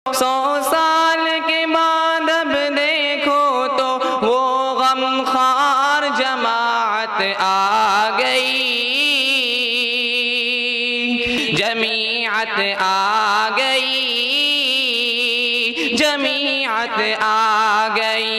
100 سال کے بعد اب دیکھو تو وہ غم خوار جماعت آ گئی، جماعت آ گئی، جماعت آ گئی۔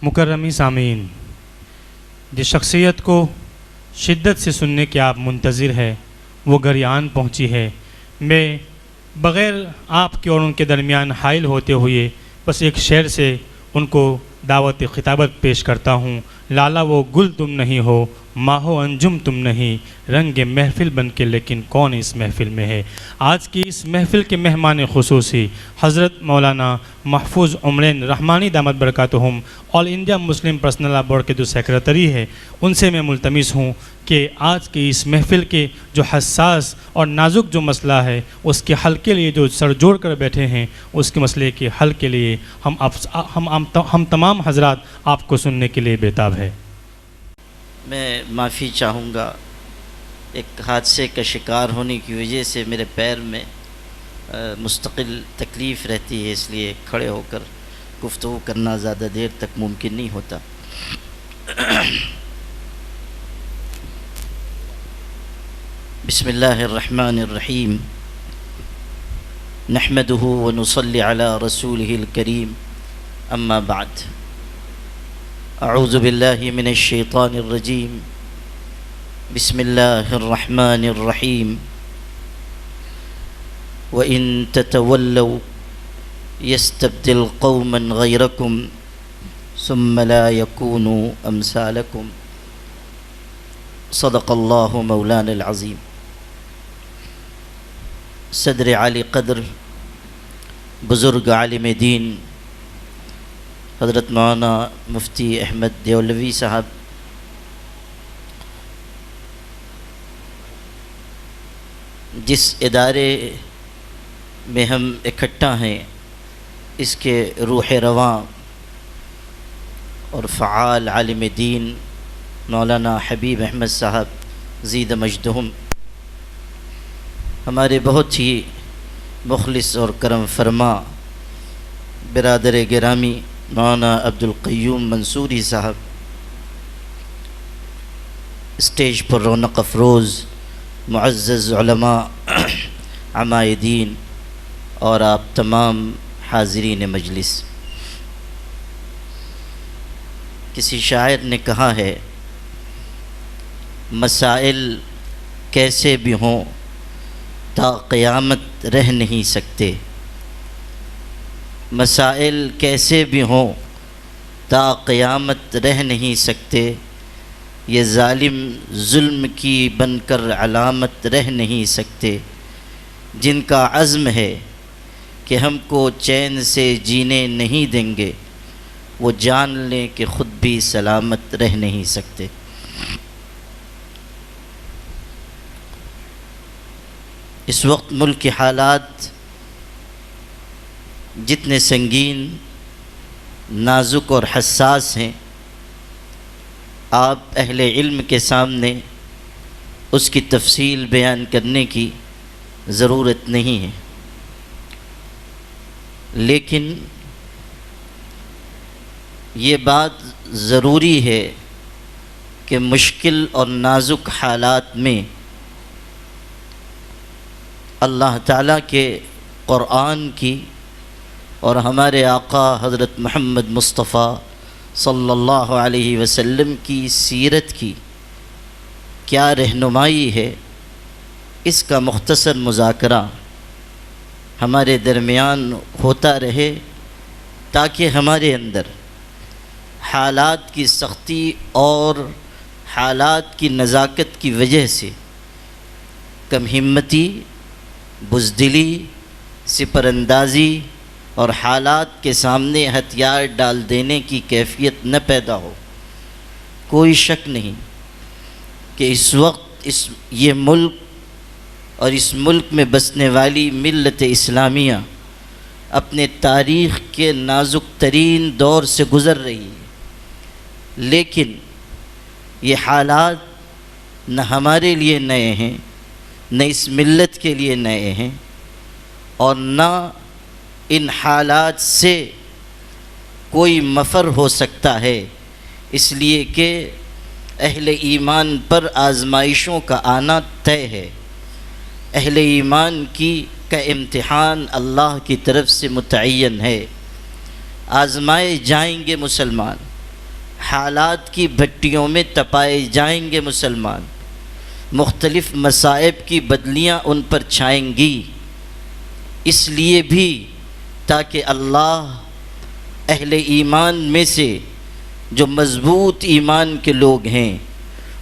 مکرمی سامعین، جس شخصیت کو شدت سے سننے کے آپ منتظر ہے وہ گریان پہنچی ہے۔ میں بغیر آپ کے اور ان کے درمیان حائل ہوتے ہوئے بس ایک شعر سے ان کو دعوت خطابت پیش کرتا ہوں۔ لالا وہ گل تم نہیں ہو، ماہ و انجم تم نہیں، رنگ محفل بن کے لیکن کون اس محفل میں ہے۔ آج کی اس محفل کے مہمان خصوصی حضرت مولانا محفوظ عمرین رحمانی دامت برکاتہم all India Muslim personal law board کے جو سیکریٹری ہے، ان سے میں ملتمس ہوں کہ آج کی اس محفل کے جو حساس اور نازک جو مسئلہ ہے اس کے حل کے لیے جو سر جوڑ کر بیٹھے ہیں، اس کے مسئلے کے حل کے لیے ہم تمام حضرات آپ کو سننے کے لیے بیتاب ہے۔ میں معافی چاہوں گا، ایک حادثے کا شکار ہونے کی وجہ سے میرے پیر میں مستقل تکلیف رہتی ہے، اس لیے کھڑے ہو کر گفتگو کرنا زیادہ دیر تک ممکن نہیں ہوتا۔ بسم اللہ الرحمن الرحیم، نحمدہ ونصلی علی رسولہ الکریم، اما بعد، اعوذ باللہ من الشیطان الرجیم، بسم اللہ الرحمن الرحیم، وَإِن تَتَوَلَّوْا يَسْتَبْدِلْ قَوْمًا غَيْرَكُمْ ثُمَّ لَا يَكُونُوا أَمْثَالَكُمْ۔ صدق اللہ مولانا العظیم۔ صدر عالی قدر، بزرگ عالم دین حضرت مولانا مفتی احمد دیولوی صاحب، جس ادارے میں ہم اکٹھا ہیں اس کے روح رواں اور فعال عالم دین مولانا حبیب احمد صاحب زید مجدہم، ہمارے بہت ہی مخلص اور کرم فرما برادر گرامی مولانا عبدالقیوم منصوری صاحب، اسٹیج پر رونق افروز معزز علماء عمائدین اور آپ تمام حاضرین مجلس۔ کسی شاعر نے کہا ہے، مسائل کیسے بھی ہوں تا قیامت رہ نہیں سکتے، مسائل کیسے بھی ہوں تا قیامت رہ نہیں سکتے، یہ ظالم ظلم کی بن کر علامت رہ نہیں سکتے، جن کا عزم ہے کہ ہم کو چین سے جینے نہیں دیں گے، وہ جان لیں کہ خود بھی سلامت رہ نہیں سکتے۔ اس وقت ملک کے حالات جتنے سنگین، نازک اور حساس ہیں، آپ اہل علم کے سامنے اس کی تفصیل بیان کرنے کی ضرورت نہیں ہے، لیکن یہ بات ضروری ہے کہ مشکل اور نازک حالات میں اللہ تعالیٰ کے قرآن کی اور ہمارے آقا حضرت محمد مصطفیٰ صلی اللہ علیہ وسلم کی سیرت کی کیا رہنمائی ہے، اس کا مختصر مذاکرہ ہمارے درمیان ہوتا رہے، تاکہ ہمارے اندر حالات کی سختی اور حالات کی نزاکت کی وجہ سے کم ہمتی، بزدلی، سپر اندازی اور حالات کے سامنے ہتھیار ڈال دینے کی کیفیت نہ پیدا ہو۔ کوئی شک نہیں کہ اس وقت یہ ملک اور اس ملک میں بسنے والی ملت اسلامیہ اپنے تاریخ کے نازک ترین دور سے گزر رہی ہے، لیکن یہ حالات نہ ہمارے لیے نئے ہیں، نہ اس ملت کے لیے نئے ہیں، اور نہ ان حالات سے کوئی مفر ہو سکتا ہے، اس لیے کہ اہل ایمان پر آزمائشوں کا آنا طے ہے۔ اہل ایمان کا امتحان اللہ کی طرف سے متعین ہے، آزمائے جائیں گے مسلمان، حالات کی بھٹیوں میں تپائے جائیں گے مسلمان، مختلف مصائب کی بدلیاں ان پر چھائیں گی، اس لیے بھی تاکہ اللہ اہل ایمان میں سے جو مضبوط ایمان کے لوگ ہیں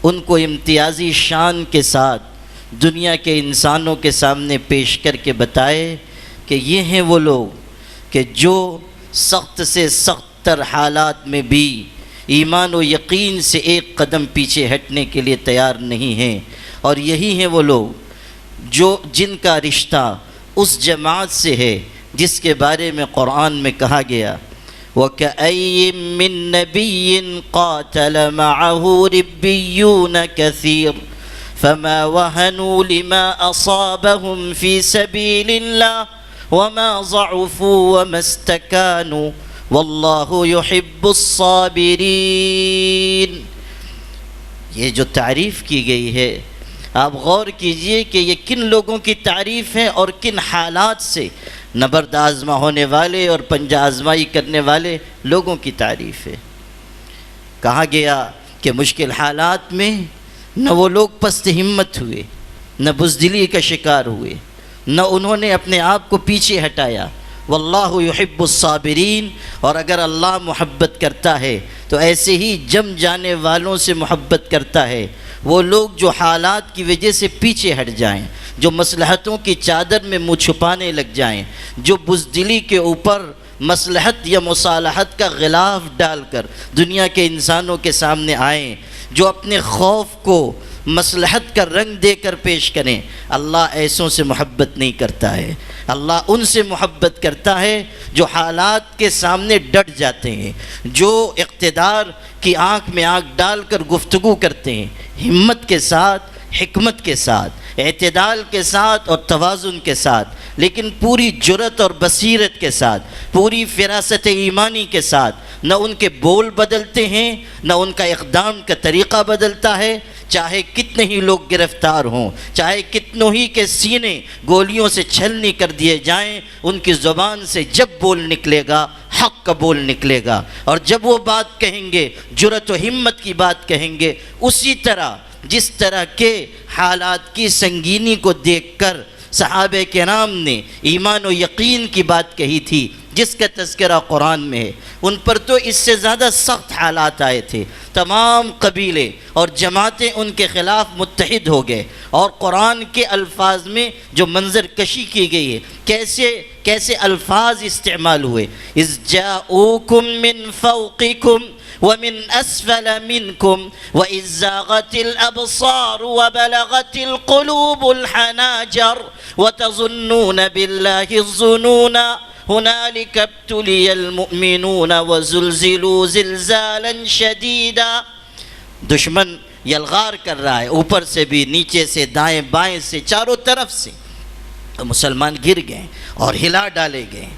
ان کو امتیازی شان کے ساتھ دنیا کے انسانوں کے سامنے پیش کر کے بتائے کہ یہ ہیں وہ لوگ کہ جو سخت سے سخت تر حالات میں بھی ایمان و یقین سے ایک قدم پیچھے ہٹنے کے لیے تیار نہیں ہیں، اور یہی ہیں وہ لوگ جن کا رشتہ اس جماعت سے ہے جس کے بارے میں قرآن میں کہا گیا وَكَأَيٍّ مِّن نَّبِيٍّ قَاتَلَ مَعَهُ رِبِّيُّونَ كَثِيرٌ فَمَا وَهَنُوا لِمَا أَصَابَهُمْ فِي سَبِيلِ اللَّهِ وَمَا ضَعُفُوا وَمَا اسْتَكَانُوا وَاللَّهُ يُحِبُّ الصَّابِرِينَ۔ یہ جو تعریف کی گئی ہے، آپ غور کیجئے کہ یہ کن لوگوں کی تعریف ہے اور کن حالات سے نبرد آزما ہونے والے اور پنجہ آزمائی کرنے والے لوگوں کی تعریف ہے۔ کہا گیا کہ مشکل حالات میں نہ وہ لوگ پست ہمت ہوئے، نہ بزدلی کا شکار ہوئے، نہ انہوں نے اپنے آپ کو پیچھے ہٹایا۔ واللہ یحب الصابرین، اور اگر اللہ محبت کرتا ہے تو ایسے ہی جم جانے والوں سے محبت کرتا ہے، وہ لوگ جو حالات کی وجہ سے پیچھے ہٹ جائیں، جو مصلحتوں کی چادر میں منہ چھپانے لگ جائیں، جو بزدلی کے اوپر مصلحت یا مصالحت کا غلاف ڈال کر دنیا کے انسانوں کے سامنے آئیں، جو اپنے خوف کو مصلحت کا رنگ دے کر پیش کریں، اللہ ایسوں سے محبت نہیں کرتا ہے۔ اللہ ان سے محبت کرتا ہے جو حالات کے سامنے ڈٹ جاتے ہیں، جو اقتدار کی آنکھ میں آنکھ ڈال کر گفتگو کرتے ہیں، ہمت کے ساتھ، حکمت کے ساتھ، اعتدال کے ساتھ اور توازن کے ساتھ، لیکن پوری جرأت اور بصیرت کے ساتھ، پوری فراست ایمانی کے ساتھ۔ نہ ان کے بول بدلتے ہیں، نہ ان کا اقدام کا طریقہ بدلتا ہے، چاہے کتنے ہی لوگ گرفتار ہوں، چاہے کتنوں ہی کے سینے گولیوں سے چھلنی کر دیے جائیں، ان کی زبان سے جب بول نکلے گا حق کا بول نکلے گا، اور جب وہ بات کہیں گے جرأت و ہمت کی بات کہیں گے، اسی طرح جس طرح کے حالات کی سنگینی کو دیکھ کر صحابہ کرام نے ایمان و یقین کی بات کہی تھی، جس کا تذکرہ قرآن میں ہے، ان پر تو اس سے زیادہ سخت حالات آئے تھے۔ تمام قبیلے اور جماعتیں ان کے خلاف متحد ہو گئے، اور قرآن کے الفاظ میں جو منظر کشی کی گئی ہے، کیسے الفاظ استعمال ہوئے، اذ جاءوکم من فوقکم ومن اسفل منکم واذ زاغت الابصار وبلغت القلوب الحناجر وتظنون بالله الظنون هنالك ابتلي المؤمنون وزلزلوا زلزالا شديدا۔ دشمن یلغار کر رہا ہے، اوپر سے بھی، نیچے سے، دائیں بائیں سے، چاروں طرف سے، تو مسلمان گر گئے اور ہلا ڈالے گئے،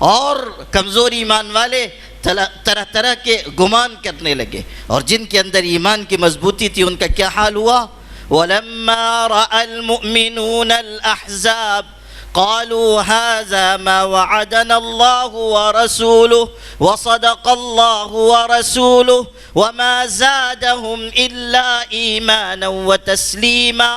اور کمزور ایمان والے طرح طرح کے گمان کرنے لگے، اور جن کے اندر ایمان کی مضبوطی تھی ان کا کیا حال ہوا؟ وَلَمَّا رَأَى الْمُؤْمِنُونَ الْأَحْزَابَ قالوا هذا ما وعدنا الله ورسوله وصدق الله ورسوله وما زادهم إلا إيمانا وتسليما۔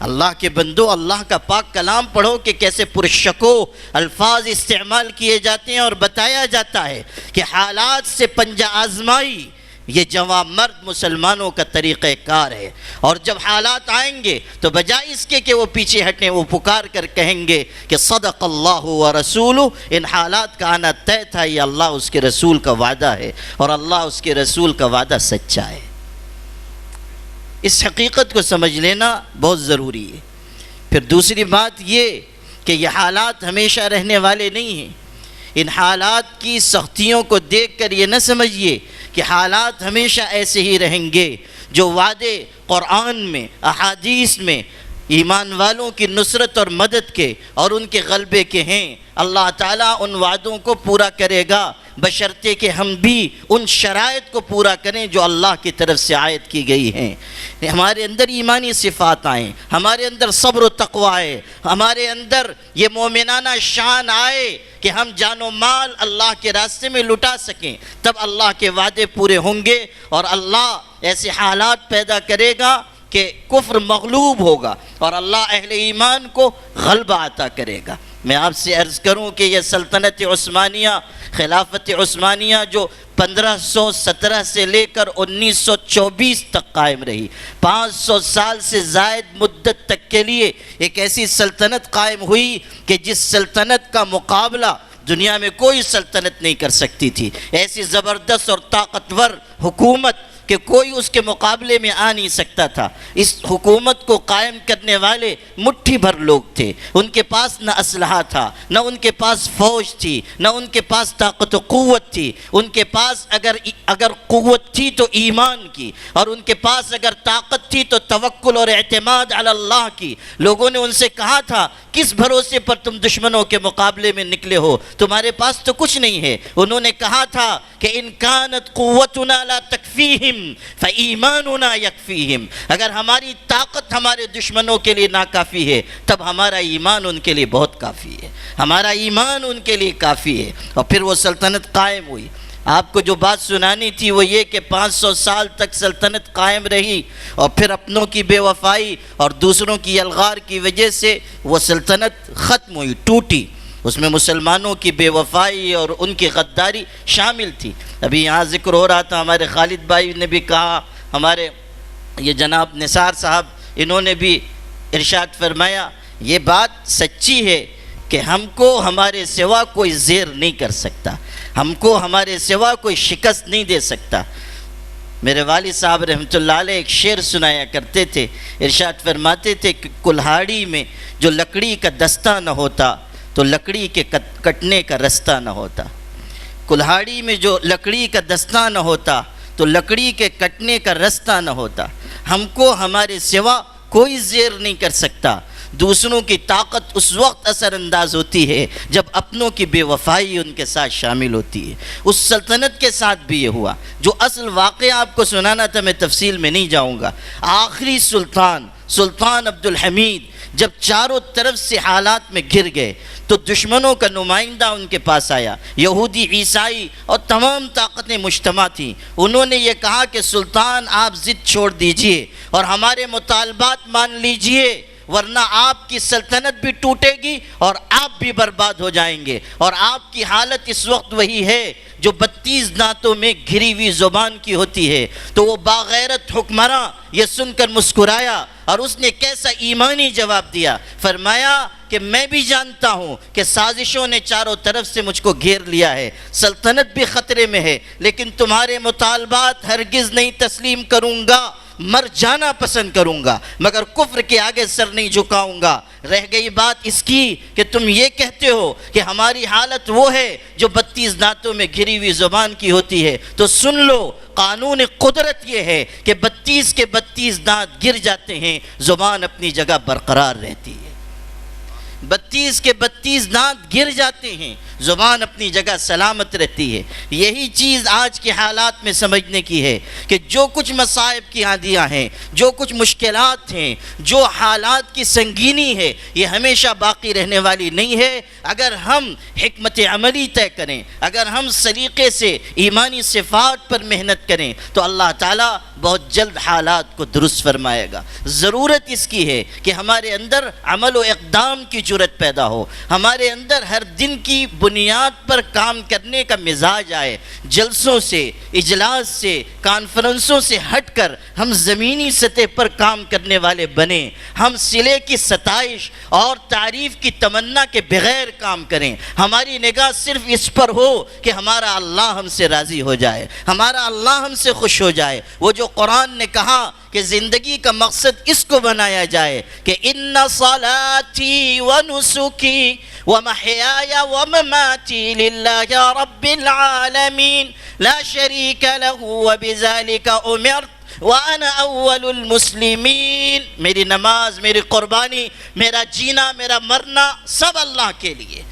اللہ کے بندو، اللہ کا پاک کلام پڑھو کہ کیسے پرشکو الفاظ استعمال کیے جاتے ہیں، اور بتایا جاتا ہے کہ حالات سے پنجہ آزمائی یہ جوان مرد مسلمانوں کا طریقہ کار ہے، اور جب حالات آئیں گے تو بجائے اس کے کہ وہ پیچھے ہٹیں، وہ پکار کر کہیں گے کہ صدق اللہ و رسولہ، ان حالات کا آنا طے تھا، یہ اللہ اس کے رسول کا وعدہ ہے، اور اللہ اس کے رسول کا وعدہ سچا ہے۔ اس حقیقت کو سمجھ لینا بہت ضروری ہے۔ پھر دوسری بات یہ کہ یہ حالات ہمیشہ رہنے والے نہیں ہیں۔ ان حالات کی سختیوں کو دیکھ کر یہ نہ سمجھیے کہ حالات ہمیشہ ایسے ہی رہیں گے۔ جو وعدے قرآن میں، احادیث میں ایمان والوں کی نصرت اور مدد کے اور ان کے غلبے کے ہیں، اللہ تعالیٰ ان وعدوں کو پورا کرے گا، بشرطے کہ ہم بھی ان شرائط کو پورا کریں جو اللہ کی طرف سے عائد کی گئی ہیں۔ ہمارے اندر ایمانی صفات آئیں، ہمارے اندر صبر و تقوی آئے، ہمارے اندر یہ مومنانہ شان آئے کہ ہم جان و مال اللہ کے راستے میں لٹا سکیں، تب اللہ کے وعدے پورے ہوں گے، اور اللہ ایسے حالات پیدا کرے گا کہ کفر مغلوب ہوگا اور اللہ اہل ایمان کو غلبہ عطا کرے گا۔ میں آپ سے عرض کروں کہ یہ سلطنت عثمانیہ، خلافت عثمانیہ جو 1517 سے لے کر 1924 تک قائم رہی، 500 سال سے زائد مدت تک کے لیے ایک ایسی سلطنت قائم ہوئی کہ جس سلطنت کا مقابلہ دنیا میں کوئی سلطنت نہیں کر سکتی تھی۔ ایسی زبردست اور طاقتور حکومت کہ کوئی اس کے مقابلے میں آ نہیں سکتا تھا۔ اس حکومت کو قائم کرنے والے مٹھی بھر لوگ تھے، ان کے پاس نہ اسلحہ تھا، نہ ان کے پاس فوج تھی، نہ ان کے پاس طاقت و قوت تھی۔ ان کے پاس اگر قوت تھی تو ایمان کی، اور ان کے پاس اگر طاقت تھی تو توکل اور اعتماد علی اللہ کی۔ لوگوں نے ان سے کہا تھا کس بھروسے پر تم دشمنوں کے مقابلے میں نکلے ہو، تمہارے پاس تو کچھ نہیں ہے۔ انہوں نے کہا تھا کہ ان کانت قوتنا لا تکفیہم فایماننا یکفیہم، اگر ہماری طاقت ہمارے دشمنوں کے لیے ناکافی ہے تب ہمارا ایمان ان کے لیے بہت کافی ہے، ہمارا ایمان ان کے لیے کافی ہے۔ اور پھر وہ سلطنت قائم ہوئی۔ آپ کو جو بات سنانی تھی وہ یہ کہ 500 سال تک سلطنت قائم رہی، اور پھر اپنوں کی بے وفائی اور دوسروں کی الغار کی وجہ سے وہ سلطنت ختم ہوئی، ٹوٹی۔ اس میں مسلمانوں کی بے وفائی اور ان کی غداری شامل تھی۔ ابھی یہاں ذکر ہو رہا تھا، ہمارے خالد بھائی نے بھی کہا، ہمارے یہ جناب نثار صاحب انہوں نے بھی ارشاد فرمایا، یہ بات سچی ہے کہ ہم کو ہمارے سوا کوئی زیر نہیں کر سکتا، ہم کو ہمارے سوا کوئی شکست نہیں دے سکتا۔ میرے والد صاحب رحمۃ اللہ علیہ ایک شعر سنایا کرتے تھے، ارشاد فرماتے تھے کہ کلہاڑی میں جو لکڑی کا دستہ نہ ہوتا تو لکڑی کے کٹنے کا رستہ نہ ہوتا۔ کلہاڑی میں جو لکڑی کا دستہ نہ ہوتا تو لکڑی کے کٹنے کا رستہ نہ ہوتا۔ ہم کو ہمارے سوا کوئی زیر نہیں کر سکتا۔ دوسروں کی طاقت اس وقت اثر انداز ہوتی ہے جب اپنوں کی بے وفائی ان کے ساتھ شامل ہوتی ہے۔ اس سلطنت کے ساتھ بھی یہ ہوا۔ جو اصل واقعہ آپ کو سنانا تھا میں تفصیل میں نہیں جاؤں گا۔ آخری سلطان عبد الحمید جب چاروں طرف سے حالات میں گر گئے تو دشمنوں کا نمائندہ ان کے پاس آیا، یہودی، عیسائی اور تمام طاقتیں مجتمع تھیں۔ انہوں نے یہ کہا کہ سلطان آپ ضد چھوڑ دیجئے اور ہمارے مطالبات مان لیجئے، ورنہ آپ کی سلطنت بھی ٹوٹے گی اور آپ بھی برباد ہو جائیں گے۔ اور آپ کی حالت اس وقت وہی ہے جو 32 دانتوں میں گھری ہوئی زبان کی ہوتی ہے۔ تو وہ باغیرت حکمراں یہ سن کر مسکرایا، اور اس نے کیسا ایمانی جواب دیا، فرمایا کہ میں بھی جانتا ہوں کہ سازشوں نے چاروں طرف سے مجھ کو گھیر لیا ہے، سلطنت بھی خطرے میں ہے، لیکن تمہارے مطالبات ہرگز نہیں تسلیم کروں گا، مر جانا پسند کروں گا، مگر کفر کے آگے سر نہیں جھکاؤں گا۔ رہ گئی بات اس کی کہ تم یہ کہتے ہو کہ ہماری حالت وہ ہے جو 32 دانتوں میں گھری ہوئی زبان کی ہوتی ہے، تو سن لو، قانون قدرت یہ ہے کہ 32 کے 32 دانت گر جاتے ہیں، زبان اپنی جگہ برقرار رہتی ہے۔ 32 کے 32 دانت گر جاتے ہیں، زبان اپنی جگہ سلامت رہتی ہے۔ یہی چیز آج کے حالات میں سمجھنے کی ہے کہ جو کچھ مصائب کی آندیاں ہیں، جو کچھ مشکلات ہیں، جو حالات کی سنگینی ہے، یہ ہمیشہ باقی رہنے والی نہیں ہے۔ اگر ہم حکمت عملی طے کریں، اگر ہم سلیقے سے ایمانی صفات پر محنت کریں تو اللہ تعالیٰ بہت جلد حالات کو درست فرمائے گا۔ ضرورت اس کی ہے کہ ہمارے اندر عمل و اقدام کی جرت پیدا ہو، ہمارے اندر ہر دن کی بنیاد پر کام کرنے کا مزاج آئے۔ جلسوں سے، اجلاس سے، کانفرنسوں سے ہٹ کر ہم زمینی سطح پر کام کرنے والے بنیں۔ ہم صلے کی ستائش اور تعریف کی تمنا کے بغیر کام کریں۔ ہماری نگاہ صرف اس پر ہو کہ ہمارا اللہ ہم سے راضی ہو جائے، ہمارا اللہ ہم سے خوش ہو جائے۔ وہ جو قرآن نے کہا کہ زندگی کا مقصد اس کو بنایا جائے کہ ان صلاتی و نسکی و محیای و مماتی للہ رب العالمین لا شریک لہ و بذالک امرت وَأَنَا أَوَّلُ الْمُسْلِمِينَ، میری نماز، میری قربانی، میرا جینا، میرا مرنا سب اللہ کے لیے۔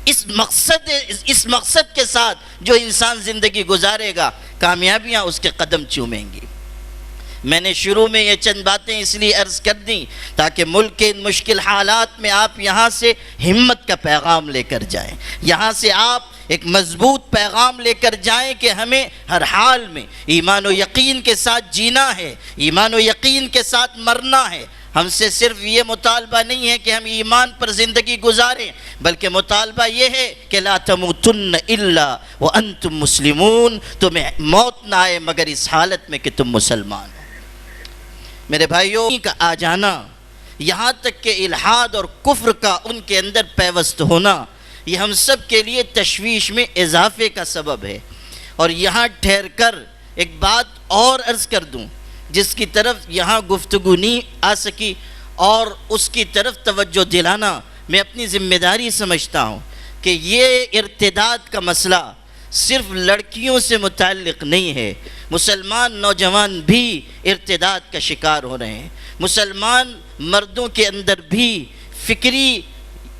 اس مقصد کے ساتھ جو انسان زندگی گزارے گا، کامیابیاں اس کے قدم چومیں گی۔ میں نے شروع میں یہ چند باتیں اس لیے عرض کر دیں تاکہ ملک کے ان مشکل حالات میں آپ یہاں سے ہمت کا پیغام لے کر جائیں، یہاں سے آپ ایک مضبوط پیغام لے کر جائیں کہ ہمیں ہر حال میں ایمان و یقین کے ساتھ جینا ہے، ایمان و یقین کے ساتھ مرنا ہے۔ ہم سے صرف یہ مطالبہ نہیں ہے کہ ہم ایمان پر زندگی گزاریں، بلکہ مطالبہ یہ ہے کہ لا تموتن الا وانتم مسلمون، تمہیں موت نہ آئے مگر اس حالت میں کہ تم مسلمان ہو۔ میرے بھائیوں کا آ جانا، یہاں تک کہ الحاد اور کفر کا ان کے اندر پیوست ہونا، یہ ہم سب کے لیے تشویش میں اضافے کا سبب ہے۔ اور یہاں ٹھہر کر ایک بات اور عرض کر دوں جس کی طرف یہاں گفتگو نہیں آ سکی، اور اس کی طرف توجہ دلانا میں اپنی ذمہ داری سمجھتا ہوں کہ یہ ارتداد کا مسئلہ صرف لڑکیوں سے متعلق نہیں ہے۔ مسلمان نوجوان بھی ارتداد کا شکار ہو رہے ہیں، مسلمان مردوں کے اندر بھی فکری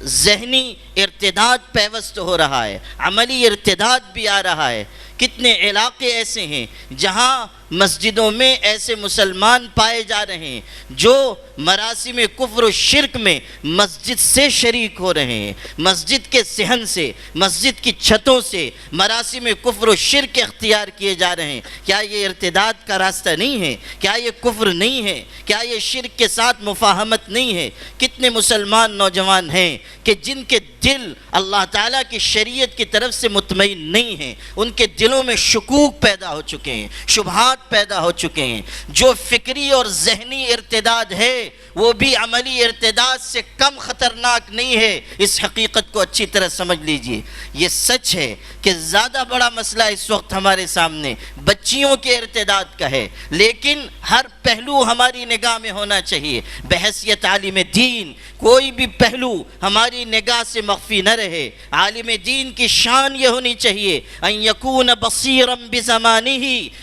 ذہنی ارتداد پیوست ہو رہا ہے، عملی ارتداد بھی آ رہا ہے۔ کتنے علاقے ایسے ہیں جہاں مسجدوں میں ایسے مسلمان پائے جا رہے ہیں جو مراسم کفر و شرک میں مسجد سے شریک ہو رہے ہیں، مسجد کے صحن سے، مسجد کی چھتوں سے مراسم کفر و شرک اختیار کیے جا رہے ہیں۔ کیا یہ ارتداد کا راستہ نہیں ہے؟ کیا یہ کفر نہیں ہے؟ کیا یہ شرک کے ساتھ مفاہمت نہیں ہے؟ کتنے مسلمان نوجوان ہیں کہ جن کے دل اللہ تعالیٰ کی شریعت کی طرف سے مطمئن نہیں ہیں، ان کے دلوں میں شکوک پیدا ہو چکے ہیں، شبہات پیدا ہو چکے ہیں۔ جو فکری اور ذہنی ارتداد ہے وہ بھی عملی ارتداد سے کم خطرناک نہیں ہے۔ اس حقیقت کو اچھی طرح سمجھ لیجئے۔ یہ سچ ہے کہ زیادہ بڑا مسئلہ اس وقت ہمارے سامنے بچیوں کے ارتداد کا ہے، لیکن ہر پہلو ہماری نگاہ میں ہونا چاہیے۔ بحیثیت عالم دین کوئی بھی پہلو ہماری نگاہ سے مخفی نہ رہے۔ عالم دین کی شان یہ ہونی چاہیے ان یکون بصیرا بزمانہ،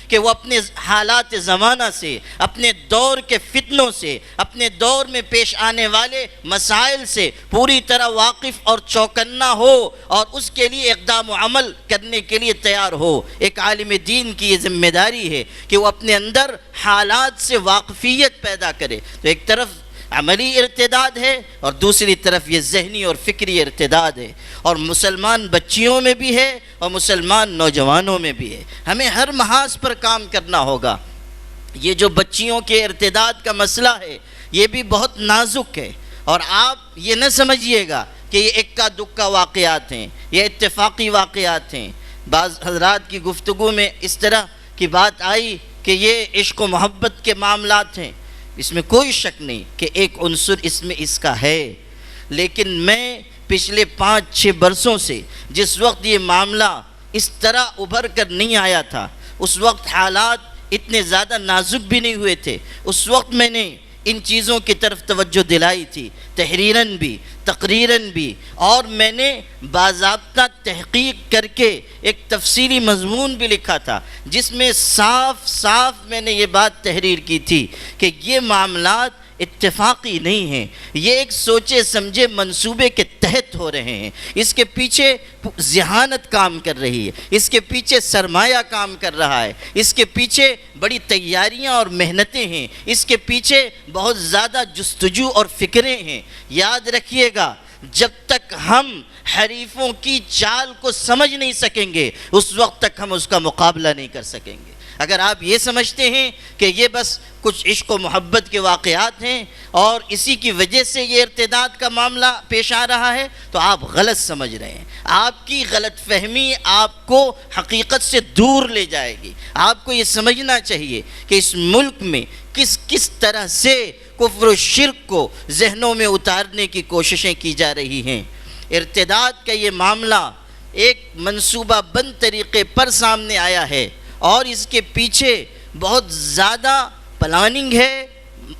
کہ وہ اپنے حالات زمانہ سے، اپنے دور کے فتنوں سے، اپنے دور میں پیش آنے والے مسائل سے پوری طرح واقف اور چوکنا ہو اور اس کے لیے اقدام و عمل کرنے کے لیے تیار ہو۔ ایک عالم دین کی یہ ذمہ داری ہے کہ وہ اپنے اندر حالات سے واقفیت پیدا کرے۔ تو ایک طرف عملی ارتداد ہے اور دوسری طرف یہ ذہنی اور فکری ارتداد ہے، اور مسلمان بچیوں میں بھی ہے اور مسلمان نوجوانوں میں بھی ہے۔ ہمیں ہر محاذ پر کام کرنا ہوگا۔ یہ جو بچیوں کے ارتداد کا مسئلہ ہے یہ بھی بہت نازک ہے، اور آپ یہ نہ سمجھیے گا کہ یہ اکا دکا واقعات ہیں، یہ اتفاقی واقعات ہیں۔ بعض حضرات کی گفتگو میں اس طرح کی بات آئی کہ یہ عشق و محبت کے معاملات ہیں۔ اس میں کوئی شک نہیں کہ ایک عنصر اس میں اس کا ہے، لیکن میں پچھلے 5-6 برسوں سے جس وقت یہ معاملہ اس طرح ابھر کر نہیں آیا تھا، اس وقت حالات اتنے زیادہ نازک بھی نہیں ہوئے تھے، اس وقت میں نے ان چیزوں کی طرف توجہ دلائی تھی، تحریراً بھی، تقریراً بھی، اور میں نے باضابطہ تحقیق کر کے ایک تفصیلی مضمون بھی لکھا تھا جس میں صاف صاف میں نے یہ بات تحریر کی تھی کہ یہ معاملات اتفاقی نہیں ہیں، یہ ایک سوچے سمجھے منصوبے کے تحت ہو رہے ہیں۔ اس کے پیچھے ذہانت کام کر رہی ہے، اس کے پیچھے سرمایہ کام کر رہا ہے، اس کے پیچھے بڑی تیاریاں اور محنتیں ہیں، اس کے پیچھے بہت زیادہ جستجو اور فکریں ہیں۔ یاد رکھیے گا، جب تک ہم حریفوں کی چال کو سمجھ نہیں سکیں گے اس وقت تک ہم اس کا مقابلہ نہیں کر سکیں گے۔ اگر آپ یہ سمجھتے ہیں کہ یہ بس کچھ عشق و محبت کے واقعات ہیں اور اسی کی وجہ سے یہ ارتداد کا معاملہ پیش آ رہا ہے تو آپ غلط سمجھ رہے ہیں۔ آپ کی غلط فہمی آپ کو حقیقت سے دور لے جائے گی۔ آپ کو یہ سمجھنا چاہیے کہ اس ملک میں کس طرح سے کفر و شرک کو ذہنوں میں اتارنے کی کوششیں کی جا رہی ہیں۔ ارتداد کا یہ معاملہ ایک منصوبہ بند طریقے پر سامنے آیا ہے اور اس کے پیچھے بہت زیادہ پلاننگ ہے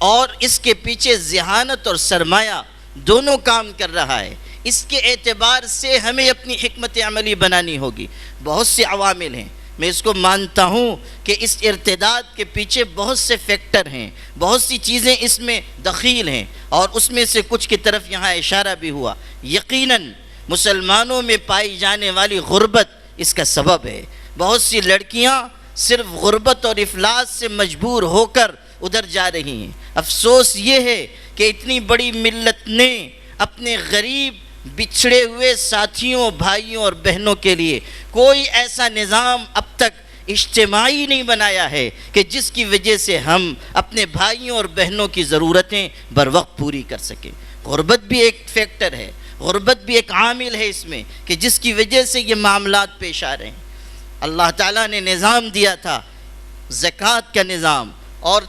اور اس کے پیچھے ذہانت اور سرمایہ دونوں کام کر رہا ہے۔ اس کے اعتبار سے ہمیں اپنی حکمت عملی بنانی ہوگی۔ بہت سے عوامل ہیں، میں اس کو مانتا ہوں کہ اس ارتداد کے پیچھے بہت سے فیکٹر ہیں، بہت سی چیزیں اس میں دخیل ہیں اور اس میں سے کچھ کی طرف یہاں اشارہ بھی ہوا۔ یقیناً مسلمانوں میں پائی جانے والی غربت اس کا سبب ہے۔ بہت سی لڑکیاں صرف غربت اور افلاس سے مجبور ہو کر ادھر جا رہی ہیں۔ افسوس یہ ہے کہ اتنی بڑی ملت نے اپنے غریب بچھڑے ہوئے ساتھیوں، بھائیوں اور بہنوں کے لیے کوئی ایسا نظام اب تک اجتماعی نہیں بنایا ہے کہ جس کی وجہ سے ہم اپنے بھائیوں اور بہنوں کی ضرورتیں بر وقت پوری کر سکیں۔ غربت بھی ایک فیکٹر ہے، غربت بھی ایک عامل ہے اس میں کہ جس کی وجہ سے یہ معاملات پیش آ رہے ہیں۔ اللہ تعالیٰ نے نظام دیا تھا زکوٰۃ کا نظام اور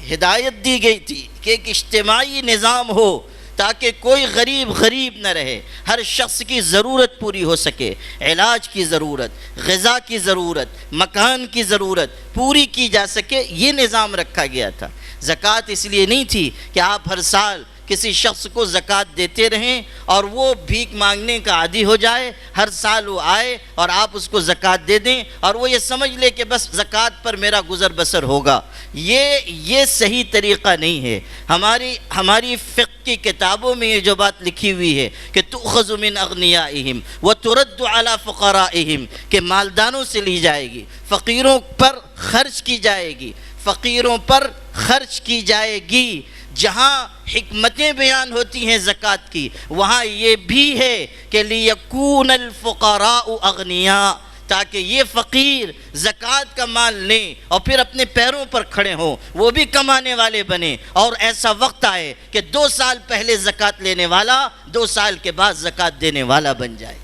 ہدایت دی گئی تھی کہ ایک اجتماعی نظام ہو تاکہ کوئی غریب نہ رہے، ہر شخص کی ضرورت پوری ہو سکے، علاج کی ضرورت، غذا کی ضرورت، مکان کی ضرورت پوری کی جا سکے، یہ نظام رکھا گیا تھا۔ زکوٰۃ اس لیے نہیں تھی کہ آپ ہر سال کسی شخص کو زکوٰۃ دیتے رہیں اور وہ بھیک مانگنے کا عادی ہو جائے، ہر سال وہ آئے اور آپ اس کو زکوٰۃ دے دیں اور وہ یہ سمجھ لے کہ بس زکوٰۃ پر میرا گزر بسر ہوگا۔ یہ صحیح طریقہ نہیں ہے۔ ہماری فقہ کی کتابوں میں یہ جو بات لکھی ہوئی ہے کہ تؤخذ من اغنیائہم وترد علی فقرائہم، کہ مالدانوں سے لی جائے گی، فقیروں پر خرچ کی جائے گی، فقیروں پر خرچ کی جائے گی۔ جہاں حکمتیں بیان ہوتی ہیں زکوٰۃ کی، وہاں یہ بھی ہے کہ لیکون الفقراء اغنیاء، تاکہ یہ فقیر زکوٰۃ کا مال لیں اور پھر اپنے پیروں پر کھڑے ہوں، وہ بھی کمانے والے بنیں اور ایسا وقت آئے کہ 2 سال پہلے زکوٰۃ لینے والا 2 سال کے بعد زکوٰۃ دینے والا بن جائے۔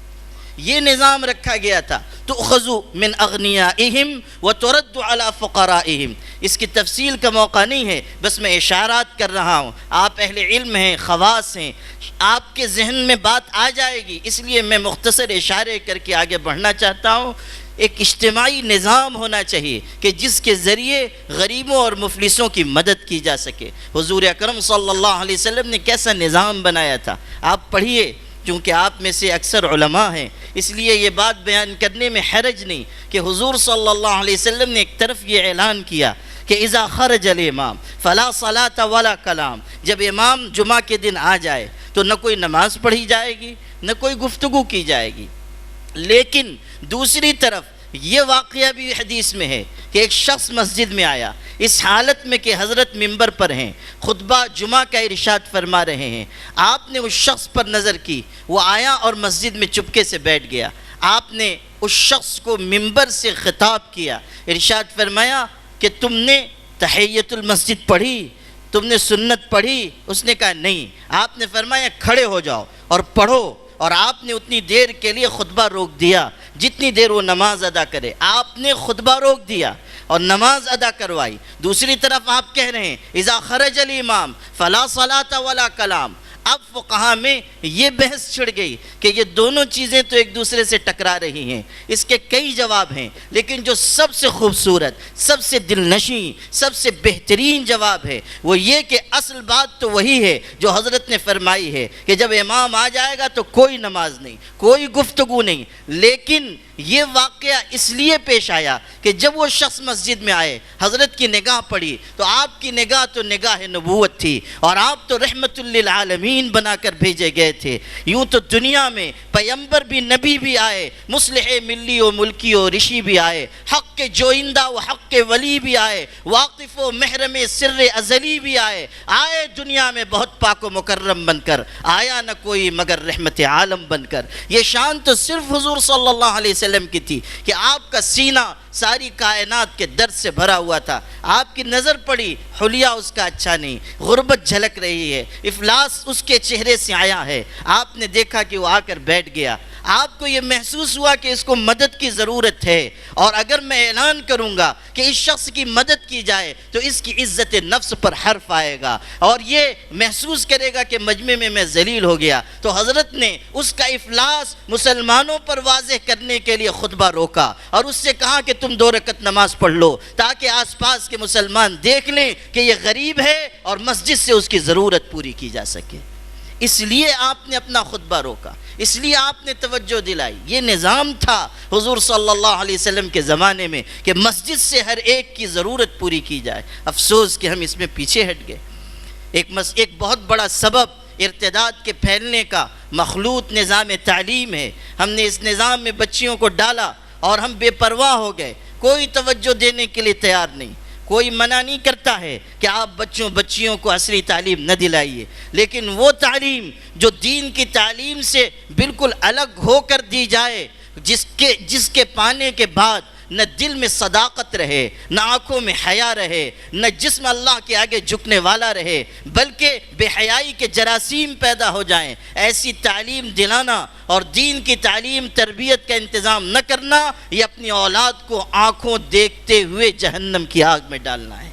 یہ نظام رکھا گیا تھا۔ تؤخذ من اغنیائہم وترد علی فقرائہم۔ اس کی تفصیل کا موقع نہیں ہے، بس میں اشارات کر رہا ہوں۔ آپ اہل علم ہیں، خواص ہیں، آپ کے ذہن میں بات آ جائے گی، اس لیے میں مختصر اشارے کر کے آگے بڑھنا چاہتا ہوں۔ ایک اجتماعی نظام ہونا چاہیے کہ جس کے ذریعے غریبوں اور مفلسوں کی مدد کی جا سکے۔ حضور اکرم صلی اللہ علیہ وسلم نے کیسا نظام بنایا تھا، آپ پڑھیے۔ چونکہ آپ میں سے اکثر علماء ہیں اس لیے یہ بات بیان کرنے میں حرج نہیں کہ حضور صلی اللہ علیہ وسلم نے ایک طرف یہ اعلان کیا کہ اذا خرج الامام فلا صلاة ولا کلام، جب امام جمعہ کے دن آ جائے تو نہ کوئی نماز پڑھی جائے گی نہ کوئی گفتگو کی جائے گی۔ لیکن دوسری طرف یہ واقعہ بھی حدیث میں ہے کہ ایک شخص مسجد میں آیا اس حالت میں کہ حضرت منبر پر ہیں، خطبہ جمعہ کا ارشاد فرما رہے ہیں۔ آپ نے اس شخص پر نظر کی، وہ آیا اور مسجد میں چپکے سے بیٹھ گیا۔ آپ نے اس شخص کو منبر سے خطاب کیا، ارشاد فرمایا کہ تم نے تحیۃ المسجد پڑھی، تم نے سنت پڑھی؟ اس نے کہا نہیں۔ آپ نے فرمایا کھڑے ہو جاؤ اور پڑھو، اور آپ نے اتنی دیر کے لیے خطبہ روک دیا جتنی دیر وہ نماز ادا کرے۔ آپ نے خطبہ روک دیا اور نماز ادا کروائی۔ دوسری طرف آپ کہہ رہے ہیں اذا خرج الامام فلا صلاة ولا کلام، اب فقہا میں یہ بحث چھڑ گئی کہ یہ دونوں چیزیں تو ایک دوسرے سے ٹکرا رہی ہیں، اس کے کئی جواب ہیں، لیکن جو سب سے خوبصورت، سب سے دل نشیں، سب سے بہترین جواب ہے وہ یہ کہ اصل بات تو وہی ہے جو حضرت نے فرمائی ہے کہ جب امام آ جائے گا تو کوئی نماز نہیں، کوئی گفتگو نہیں، لیکن یہ واقعہ اس لیے پیش آیا کہ جب وہ شخص مسجد میں آئے، حضرت کی نگاہ پڑی تو آپ کی نگاہ تو نگاہ نبوت تھی، اور آپ تو رحمت للعالمین بنا کر بھیجے گئے تھے۔ یوں تو دنیا میں پیغمبر بھی، نبی بھی آئے، مصلح ملی و ملکی و رشی بھی آئے، حق کے جوئندہ و حق کے ولی بھی آئے، واقف و محرم سر ازلی بھی آئے دنیا میں بہت پاک و مکرم بن کر، آیا نہ کوئی مگر رحمت عالم بن کر۔ یہ شان تو صرف حضور صلی اللہ علیہ وسلم کی تھی کہ آپ کا سینہ ساری کائنات کے درد سے بھرا ہوا تھا، آپ کی نظر پڑی، حلیہ اس کا اچھا نہیں، غربت جھلک رہی ہے، افلاس اس کے چہرے سے آیا ہے، آپ نے دیکھا کہ وہ آ کر بیٹھ گیا، آپ کو یہ محسوس ہوا کہ اس کو مدد کی ضرورت ہے، اور اگر میں اعلان کروں گا کہ اس شخص کی مدد کی جائے تو اس کی عزت نفس پر حرف آئے گا اور یہ محسوس کرے گا کہ مجمع میں ذلیل ہو گیا، تو حضرت نے اس کا افلاس مسلمانوں پر واضح کرنے کے لیے خطبہ روکا اور اس سے کہا کہ تم 2 رکعت نماز پڑھ لو تاکہ آس پاس کے مسلمان دیکھ لیں کہ یہ غریب ہے اور مسجد سے اس کی ضرورت پوری کی جا سکے۔ اس لیے آپ نے اپنا خطبہ روکا، اس لیے آپ نے توجہ دلائی۔ یہ نظام تھا حضور صلی اللہ علیہ وسلم کے زمانے میں کہ مسجد سے ہر ایک کی ضرورت پوری کی جائے۔ افسوس کہ ہم اس میں پیچھے ہٹ گئے۔ ایک بہت بڑا سبب ارتداد کے پھیلنے کا مخلوط نظام تعلیم ہے۔ ہم نے اس نظام میں بچیوں کو ڈالا اور ہم بے پرواہ ہو گئے، کوئی توجہ دینے کے لیے تیار نہیں۔ کوئی منع نہیں کرتا ہے کہ آپ بچیوں کو عصری تعلیم نہ دلائیے، لیکن وہ تعلیم جو دین کی تعلیم سے بالکل الگ ہو کر دی جائے، جس کے پانے کے بعد نہ دل میں صداقت رہے، نہ آنکھوں میں حیا رہے، نہ جسم اللہ کے آگے جھکنے والا رہے، بلکہ بے حیائی کے جراثیم پیدا ہو جائیں، ایسی تعلیم دلانا اور دین کی تعلیم تربیت کا انتظام نہ کرنا، یہ اپنی اولاد کو آنکھوں دیکھتے ہوئے جہنم کی آگ میں ڈالنا ہے۔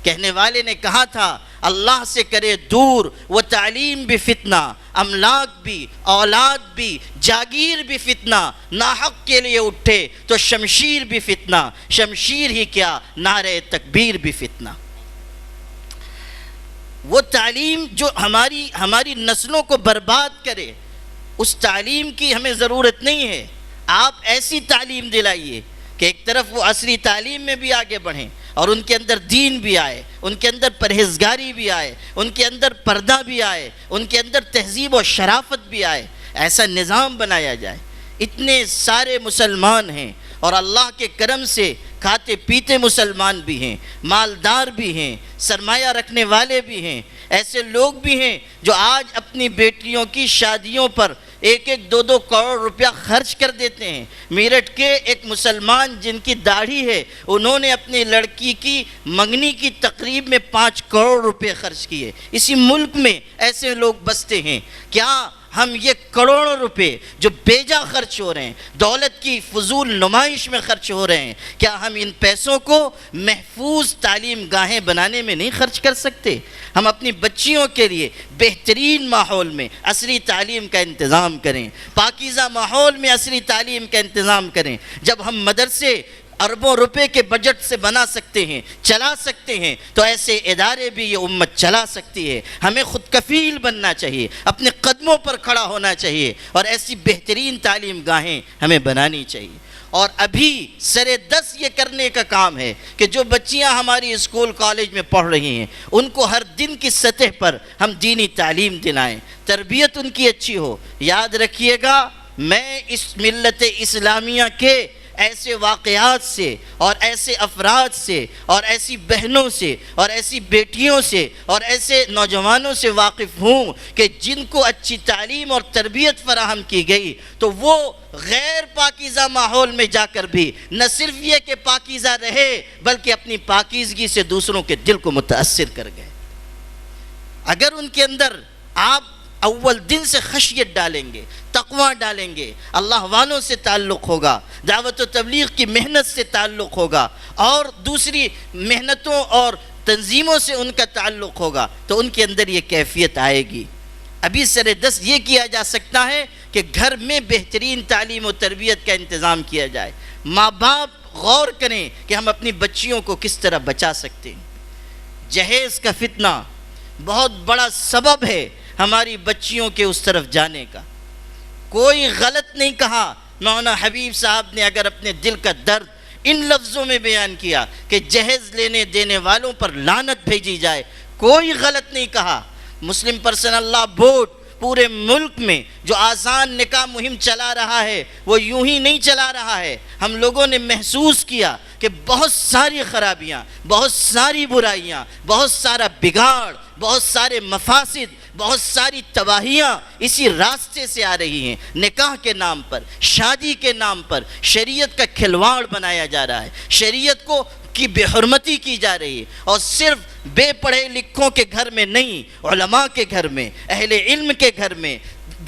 کہنے والے نے کہا تھا اللہ سے کرے دور وہ تعلیم بھی فتنہ، املاک بھی، اولاد بھی، جاگیر بھی فتنہ، ناحق کے لیے اٹھے تو شمشیر بھی فتنہ، شمشیر ہی کیا نعرہ تکبیر بھی فتنہ۔ وہ تعلیم جو ہماری نسلوں کو برباد کرے، اس تعلیم کی ہمیں ضرورت نہیں ہے۔ آپ ایسی تعلیم دلائیے کہ ایک طرف وہ عصری تعلیم میں بھی آگے بڑھیں اور ان کے اندر دین بھی آئے، ان کے اندر پرہیزگاری بھی آئے، ان کے اندر پردہ بھی آئے، ان کے اندر تہذیب و شرافت بھی آئے، ایسا نظام بنایا جائے۔ اتنے سارے مسلمان ہیں اور اللہ کے کرم سے کھاتے پیتے مسلمان بھی ہیں، مالدار بھی ہیں، سرمایہ رکھنے والے بھی ہیں، ایسے لوگ بھی ہیں جو آج اپنی بیٹیوں کی شادیوں پر 1-2 کروڑ روپیہ خرچ کر دیتے ہیں۔ میرٹھ کے ایک مسلمان جن کی داڑھی ہے، انہوں نے اپنی لڑکی کی منگنی کی تقریب میں 5 کروڑ روپے خرچ کیے۔ اسی ملک میں ایسے لوگ بستے ہیں۔ کیا ہم یہ کروڑوں روپے جو بیجا خرچ ہو رہے ہیں، دولت کی فضول نمائش میں خرچ ہو رہے ہیں، کیا ہم ان پیسوں کو محفوظ تعلیم گاہیں بنانے میں نہیں خرچ کر سکتے؟ ہم اپنی بچیوں کے لیے بہترین ماحول میں عصری تعلیم کا انتظام کریں، پاکیزہ ماحول میں عصری تعلیم کا انتظام کریں۔ جب ہم مدرسے اربوں روپے کے بجٹ سے بنا سکتے ہیں، چلا سکتے ہیں، تو ایسے ادارے بھی یہ امت چلا سکتی ہے۔ ہمیں خود کفیل بننا چاہیے، اپنے قدموں پر کھڑا ہونا چاہیے، اور ایسی بہترین تعلیم گاہیں ہمیں بنانی چاہیے۔ اور ابھی سرِ دست یہ کرنے کا کام ہے کہ جو بچیاں ہماری اسکول کالج میں پڑھ رہی ہیں، ان کو ہر دن کی سطح پر ہم دینی تعلیم دلائیں، تربیت ان کی اچھی ہو۔ یاد رکھیے گا، میں اس ملت اسلامیہ کے ایسے واقعات سے اور ایسے افراد سے اور ایسی بہنوں سے اور ایسی بیٹیوں سے اور ایسے نوجوانوں سے واقف ہوں کہ جن کو اچھی تعلیم اور تربیت فراہم کی گئی تو وہ غیر پاکیزہ ماحول میں جا کر بھی نہ صرف یہ کہ پاکیزہ رہے بلکہ اپنی پاکیزگی سے دوسروں کے دل کو متاثر کر گئے۔ اگر ان کے اندر آپ اول دن سے خشیت ڈالیں گے، تقوی ڈالیں گے، اللہ والوں سے تعلق ہوگا، دعوت و تبلیغ کی محنت سے تعلق ہوگا اور دوسری محنتوں اور تنظیموں سے ان کا تعلق ہوگا، تو ان کے اندر یہ کیفیت آئے گی۔ ابھی سر دست یہ کیا جا سکتا ہے کہ گھر میں بہترین تعلیم و تربیت کا انتظام کیا جائے. ماں باپ غور کریں کہ ہم اپنی بچیوں کو کس طرح بچا سکتے ہیں. جہیز کا فتنہ بہت بڑا سبب ہے ہماری بچیوں کے اس طرف جانے کا. کوئی غلط نہیں کہا. مولانا حبیب صاحب نے اگر اپنے دل کا درد ان لفظوں میں بیان کیا کہ جہیز لینے دینے والوں پر لعنت بھیجی جائے, کوئی غلط نہیں کہا. مسلم پرسنل لا بورڈ پورے ملک میں جو آسان نکاح مہم چلا رہا ہے وہ یوں ہی نہیں چلا رہا ہے. ہم لوگوں نے محسوس کیا کہ بہت ساری خرابیاں, بہت ساری برائیاں, بہت سارا بگاڑ, بہت سارے مفاسد, بہت ساری تباہیاں اسی راستے سے آ رہی ہیں. نکاح کے نام پر, شادی کے نام پر شریعت کا کھلواڑ بنایا جا رہا ہے, شریعت کی بے حرمتی کی جا رہی ہے. اور صرف بے پڑھے لکھوں کے گھر میں نہیں, علماء کے گھر میں, اہل علم کے گھر میں,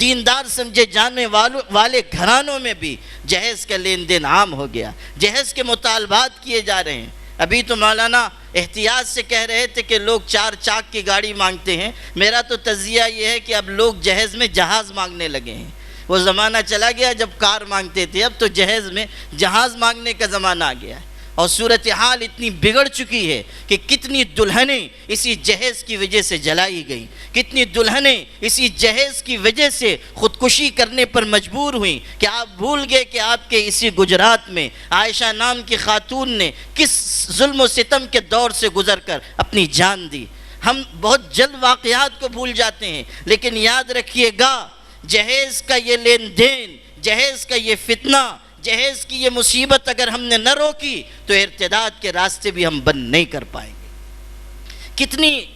دیندار سمجھے جانے والے گھرانوں میں بھی جہیز کا لین دین عام ہو گیا. جہیز کے مطالبات کیے جا رہے ہیں. ابھی تو مولانا احتیاط سے کہہ رہے تھے کہ لوگ 4 چاک کی گاڑی مانگتے ہیں. میرا تو تجزیہ یہ ہے کہ اب لوگ جہیز میں جہاز مانگنے لگے ہیں. وہ زمانہ چلا گیا جب کار مانگتے تھے, اب تو جہیز میں جہاز مانگنے کا زمانہ آ گیا ہے. اور صورتحال اتنی بگڑ چکی ہے کہ کتنی دلہنیں اسی جہیز کی وجہ سے جلائی گئیں, کتنی دلہنیں اسی جہیز کی وجہ سے خودکشی کرنے پر مجبور ہوئیں. کہ آپ بھول گئے کہ آپ کے اسی گجرات میں عائشہ نام کی خاتون نے کس ظلم و ستم کے دور سے گزر کر اپنی جان دی. ہم بہت جلد واقعات کو بھول جاتے ہیں, لیکن یاد رکھیے گا جہیز کا یہ لین دین, جہیز کا یہ فتنہ, جہیز کی یہ مصیبت اگر ہم نے نہ روکی تو ارتداد کے راستے بھی ہم بند نہیں کر پائیں گے.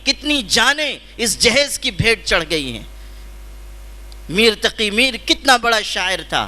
کتنی جانیں اس جہیز کی بھیٹ چڑھ گئی ہیں. میر تقی میر کتنا بڑا شاعر تھا,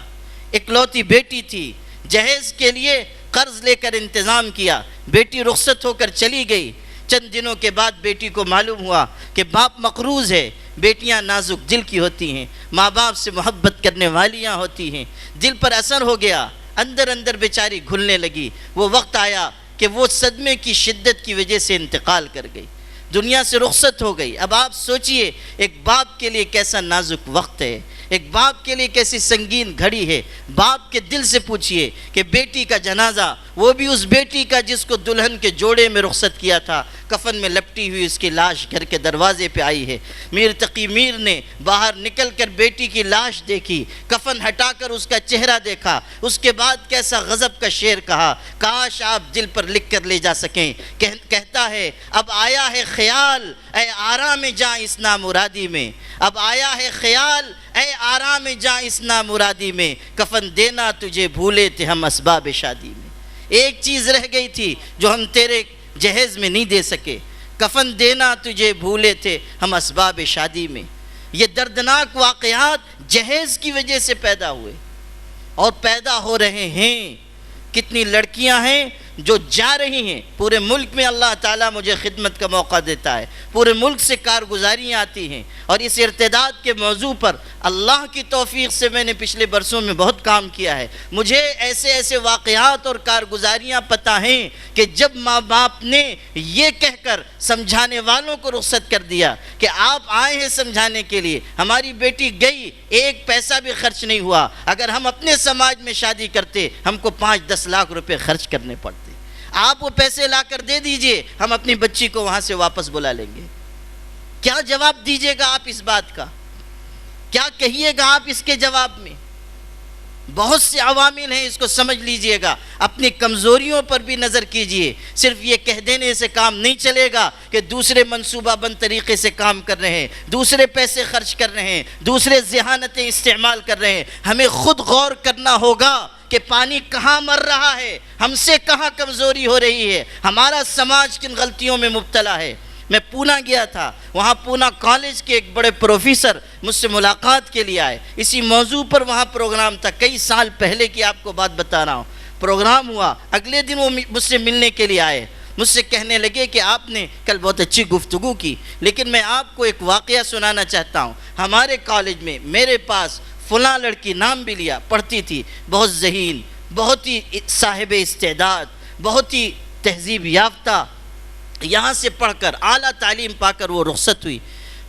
اکلوتی بیٹی تھی, جہیز کے لیے قرض لے کر انتظام کیا. بیٹی رخصت ہو کر چلی گئی. چند دنوں کے بعد بیٹی کو معلوم ہوا کہ باپ مقروض ہے. بیٹیاں نازک دل کی ہوتی ہیں, ماں باپ سے محبت کرنے والیاں ہوتی ہیں. دل پر اثر ہو گیا, اندر بیچاری گھلنے لگی. وہ وقت آیا کہ وہ صدمے کی شدت کی وجہ سے انتقال کر گئی, دنیا سے رخصت ہو گئی. اب آپ سوچئے ایک باپ کے لیے کیسا نازک وقت ہے, ایک باپ کے لیے کیسی سنگین گھڑی ہے. باپ کے دل سے پوچھئے کہ بیٹی کا جنازہ, وہ بھی اس بیٹی کا جس کو دلہن کے جوڑے میں رخصت کیا تھا, کفن میں لپٹی ہوئی اس کی لاش گھر کے دروازے پہ آئی ہے. میر تقی میر نے باہر نکل کر بیٹی کی لاش دیکھی, کفن ہٹا کر اس کا چہرہ دیکھا. اس کے بعد کیسا غضب کا شعر کہا, کاش آپ دل پر لکھ کر لے جا سکیں. کہتا ہے اب آیا ہے خیال اے آرام جاں اس نامرادی میں, اب آیا ہے خیال اے آرام جاں اس نامرادی میں, کفن دینا تجھے بھولے تھے ہم اسباب شادی میں. ایک چیز رہ گئی تھی جو ہم تیرے جہیز میں نہیں دے سکے, کفن دینا تجھے بھولے تھے ہم اسباب شادی میں. یہ دردناک واقعات جہیز کی وجہ سے پیدا ہوئے اور پیدا ہو رہے ہیں. کتنی لڑکیاں ہیں جو جا رہی ہیں. پورے ملک میں اللہ تعالیٰ مجھے خدمت کا موقع دیتا ہے, پورے ملک سے کارگزاریاں آتی ہیں. اور اس ارتداد کے موضوع پر اللہ کی توفیق سے میں نے پچھلے برسوں میں بہت کام کیا ہے. مجھے ایسے واقعات اور کارگزاریاں پتہ ہیں کہ جب ماں باپ نے یہ کہہ کر سمجھانے والوں کو رخصت کر دیا کہ آپ آئے ہیں سمجھانے کے لیے, ہماری بیٹی گئی, ایک پیسہ بھی خرچ نہیں ہوا. اگر ہم اپنے سماج میں شادی کرتے ہم کو 5-10 لاکھ روپے خرچ کرنے پڑتے. آپ وہ پیسے لا کر دے دیجئے, ہم اپنی بچی کو وہاں سے واپس بلا لیں گے. کیا جواب دیجئے گا آپ اس بات کا, کیا کہیے گا آپ اس کے جواب میں؟ بہت سے عوامل ہیں, اس کو سمجھ لیجئے گا. اپنی کمزوریوں پر بھی نظر کیجئے. صرف یہ کہہ دینے سے کام نہیں چلے گا کہ دوسرے منصوبہ بند طریقے سے کام کر رہے ہیں, دوسرے پیسے خرچ کر رہے ہیں, دوسرے ذہانتیں استعمال کر رہے ہیں. ہمیں خود غور کرنا ہوگا کہ پانی کہاں مر رہا ہے, ہم سے کہاں کمزوری ہو رہی ہے, ہمارا سماج کن غلطیوں میں مبتلا ہے. میں پونا گیا تھا, وہاں پونا کالج کے ایک بڑے پروفیسر مجھ سے ملاقات کے لیے آئے. اسی موضوع پر وہاں پروگرام تھا, کئی سال پہلے کی آپ کو بات بتا رہا ہوں. پروگرام ہوا, اگلے دن وہ مجھ سے ملنے کے لیے آئے. مجھ سے کہنے لگے کہ آپ نے کل بہت اچھی گفتگو کی, لیکن میں آپ کو ایک واقعہ سنانا چاہتا ہوں. ہمارے کالج میں میرے پاس فلاں لڑکی نام بھی لیا, پڑھتی تھی, بہت ذہین, بہت ہی صاحب استعداد, بہت ہی تہذیب یافتہ. یہاں سے پڑھ کر اعلیٰ تعلیم پا کر وہ رخصت ہوئی.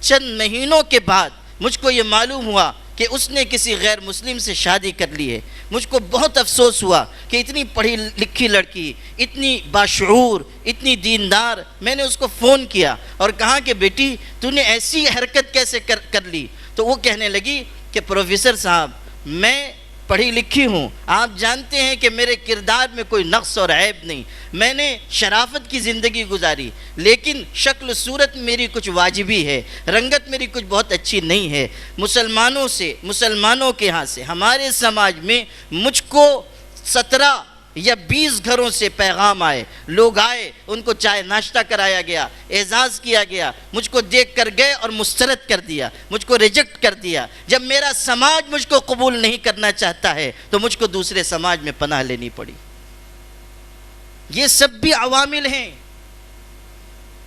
چند مہینوں کے بعد مجھ کو یہ معلوم ہوا کہ اس نے کسی غیر مسلم سے شادی کر لی ہے، مجھ کو بہت افسوس ہوا کہ اتنی پڑھی لکھی لڑکی، اتنی باشعور، اتنی دیندار. میں نے اس کو فون کیا اور کہا کہ بیٹی تو نے ایسی حرکت کیسے کر لی؟ تو وہ کہنے لگی کہ پروفیسر صاحب میں پڑھی لکھی ہوں، آپ جانتے ہیں کہ میرے کردار میں کوئی نقص اور عیب نہیں، میں نے شرافت کی زندگی گزاری، لیکن شکل صورت میری کچھ واجبی ہے، رنگت میری کچھ بہت اچھی نہیں ہے. مسلمانوں کے ہاں سے ہمارے سماج میں مجھ کو 17 یا 20 گھروں سے پیغام آئے، لوگ آئے، ان کو چائے ناشتہ کرایا گیا، اعزاز کیا گیا، مجھ کو دیکھ کر گئے اور مسترد کر دیا، مجھ کو ریجیکٹ کر دیا. جب میرا سماج مجھ کو قبول نہیں کرنا چاہتا ہے تو مجھ کو دوسرے سماج میں پناہ لینی پڑی. یہ سب بھی عوامل ہیں.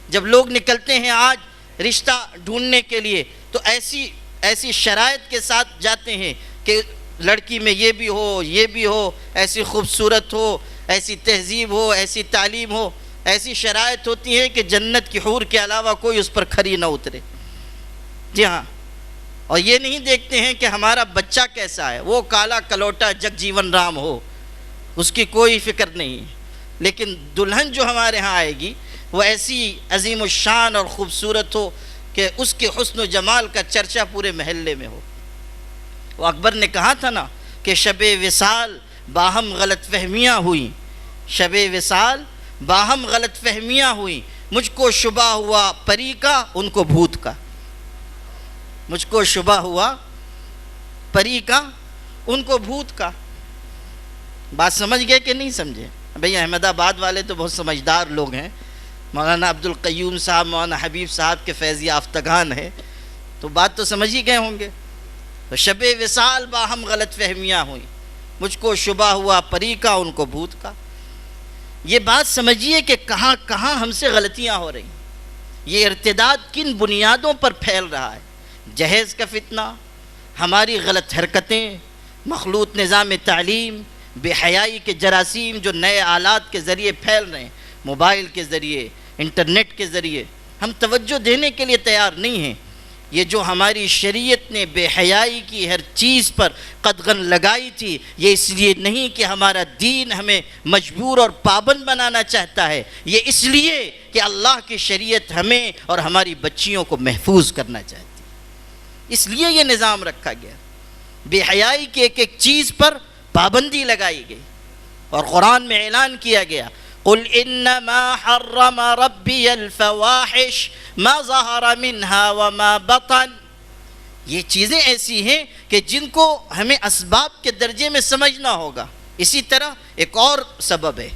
جب لوگ نکلتے ہیں آج رشتہ ڈھونڈنے کے لیے تو ایسی شرائط کے ساتھ جاتے ہیں کہ لڑکی میں یہ بھی ہو، ایسی خوبصورت ہو، ایسی تہذیب ہو، ایسی تعلیم ہو، ایسی شرائط ہوتی ہے کہ جنت کی حور کے علاوہ کوئی اس پر کھری نہ اترے. جی ہاں، اور یہ نہیں دیکھتے ہیں کہ ہمارا بچہ کیسا ہے، وہ کالا کلوٹا جگ جیون رام ہو، اس کی کوئی فکر نہیں. لیکن دلہن جو ہمارے ہاں آئے گی وہ ایسی عظیم الشان اور خوبصورت ہو کہ اس کے حسن و جمال کا چرچا پورے محلے میں ہو. وہ اکبر نے کہا تھا نا کہ شب وصال باہم غلط فہمیاں ہوئیں، شب وصال باہم غلط فہمیاں ہوئیں، مجھ کو شبہ ہوا پری کا ان کو بھوت کا. مجھ کو شبہ ہوا پری کا ان کو بھوت کا. بات سمجھ گئے کہ نہیں سمجھے؟ بھئی احمد آباد والے تو بہت سمجھدار لوگ ہیں، مولانا عبدالقیوم صاحب، مولانا حبیب صاحب کے فیض یافتگان ہیں، تو بات تو سمجھ ہی گئے ہوں گے. تو شب وصال باہم غلط فہمیاں ہوئیں، مجھ کو شبہ ہوا پری کا ان کو بھوت کا. یہ بات سمجھیے کہ کہاں کہاں ہم سے غلطیاں ہو رہی ہیں. یہ ارتداد کن بنیادوں پر پھیل رہا ہے؟ جہیز کا فتنہ، ہماری غلط حرکتیں، مخلوط نظام تعلیم، بے حیائی کے جراثیم جو نئے آلات کے ذریعے پھیل رہے ہیں، موبائل کے ذریعے، انٹرنیٹ کے ذریعے. ہم توجہ دینے کے لیے تیار نہیں ہیں. یہ جو ہماری شریعت نے بے حیائی کی ہر چیز پر قدغن لگائی تھی، یہ اس لیے نہیں کہ ہمارا دین ہمیں مجبور اور پابند بنانا چاہتا ہے، یہ اس لیے کہ اللہ کی شریعت ہمیں اور ہماری بچیوں کو محفوظ کرنا چاہتی ہے. اس لیے یہ نظام رکھا گیا. بے حیائی کی ایک ایک چیز پر پابندی لگائی گئی اور قرآن میں اعلان کیا گیا قل انما حرم ربی الفواحش ما ظہر منها وما بطن. یہ چیزیں ایسی ہیں کہ جن کو ہمیں اسباب کے درجے میں سمجھنا ہوگا. اسی طرح ایک اور سبب ہے،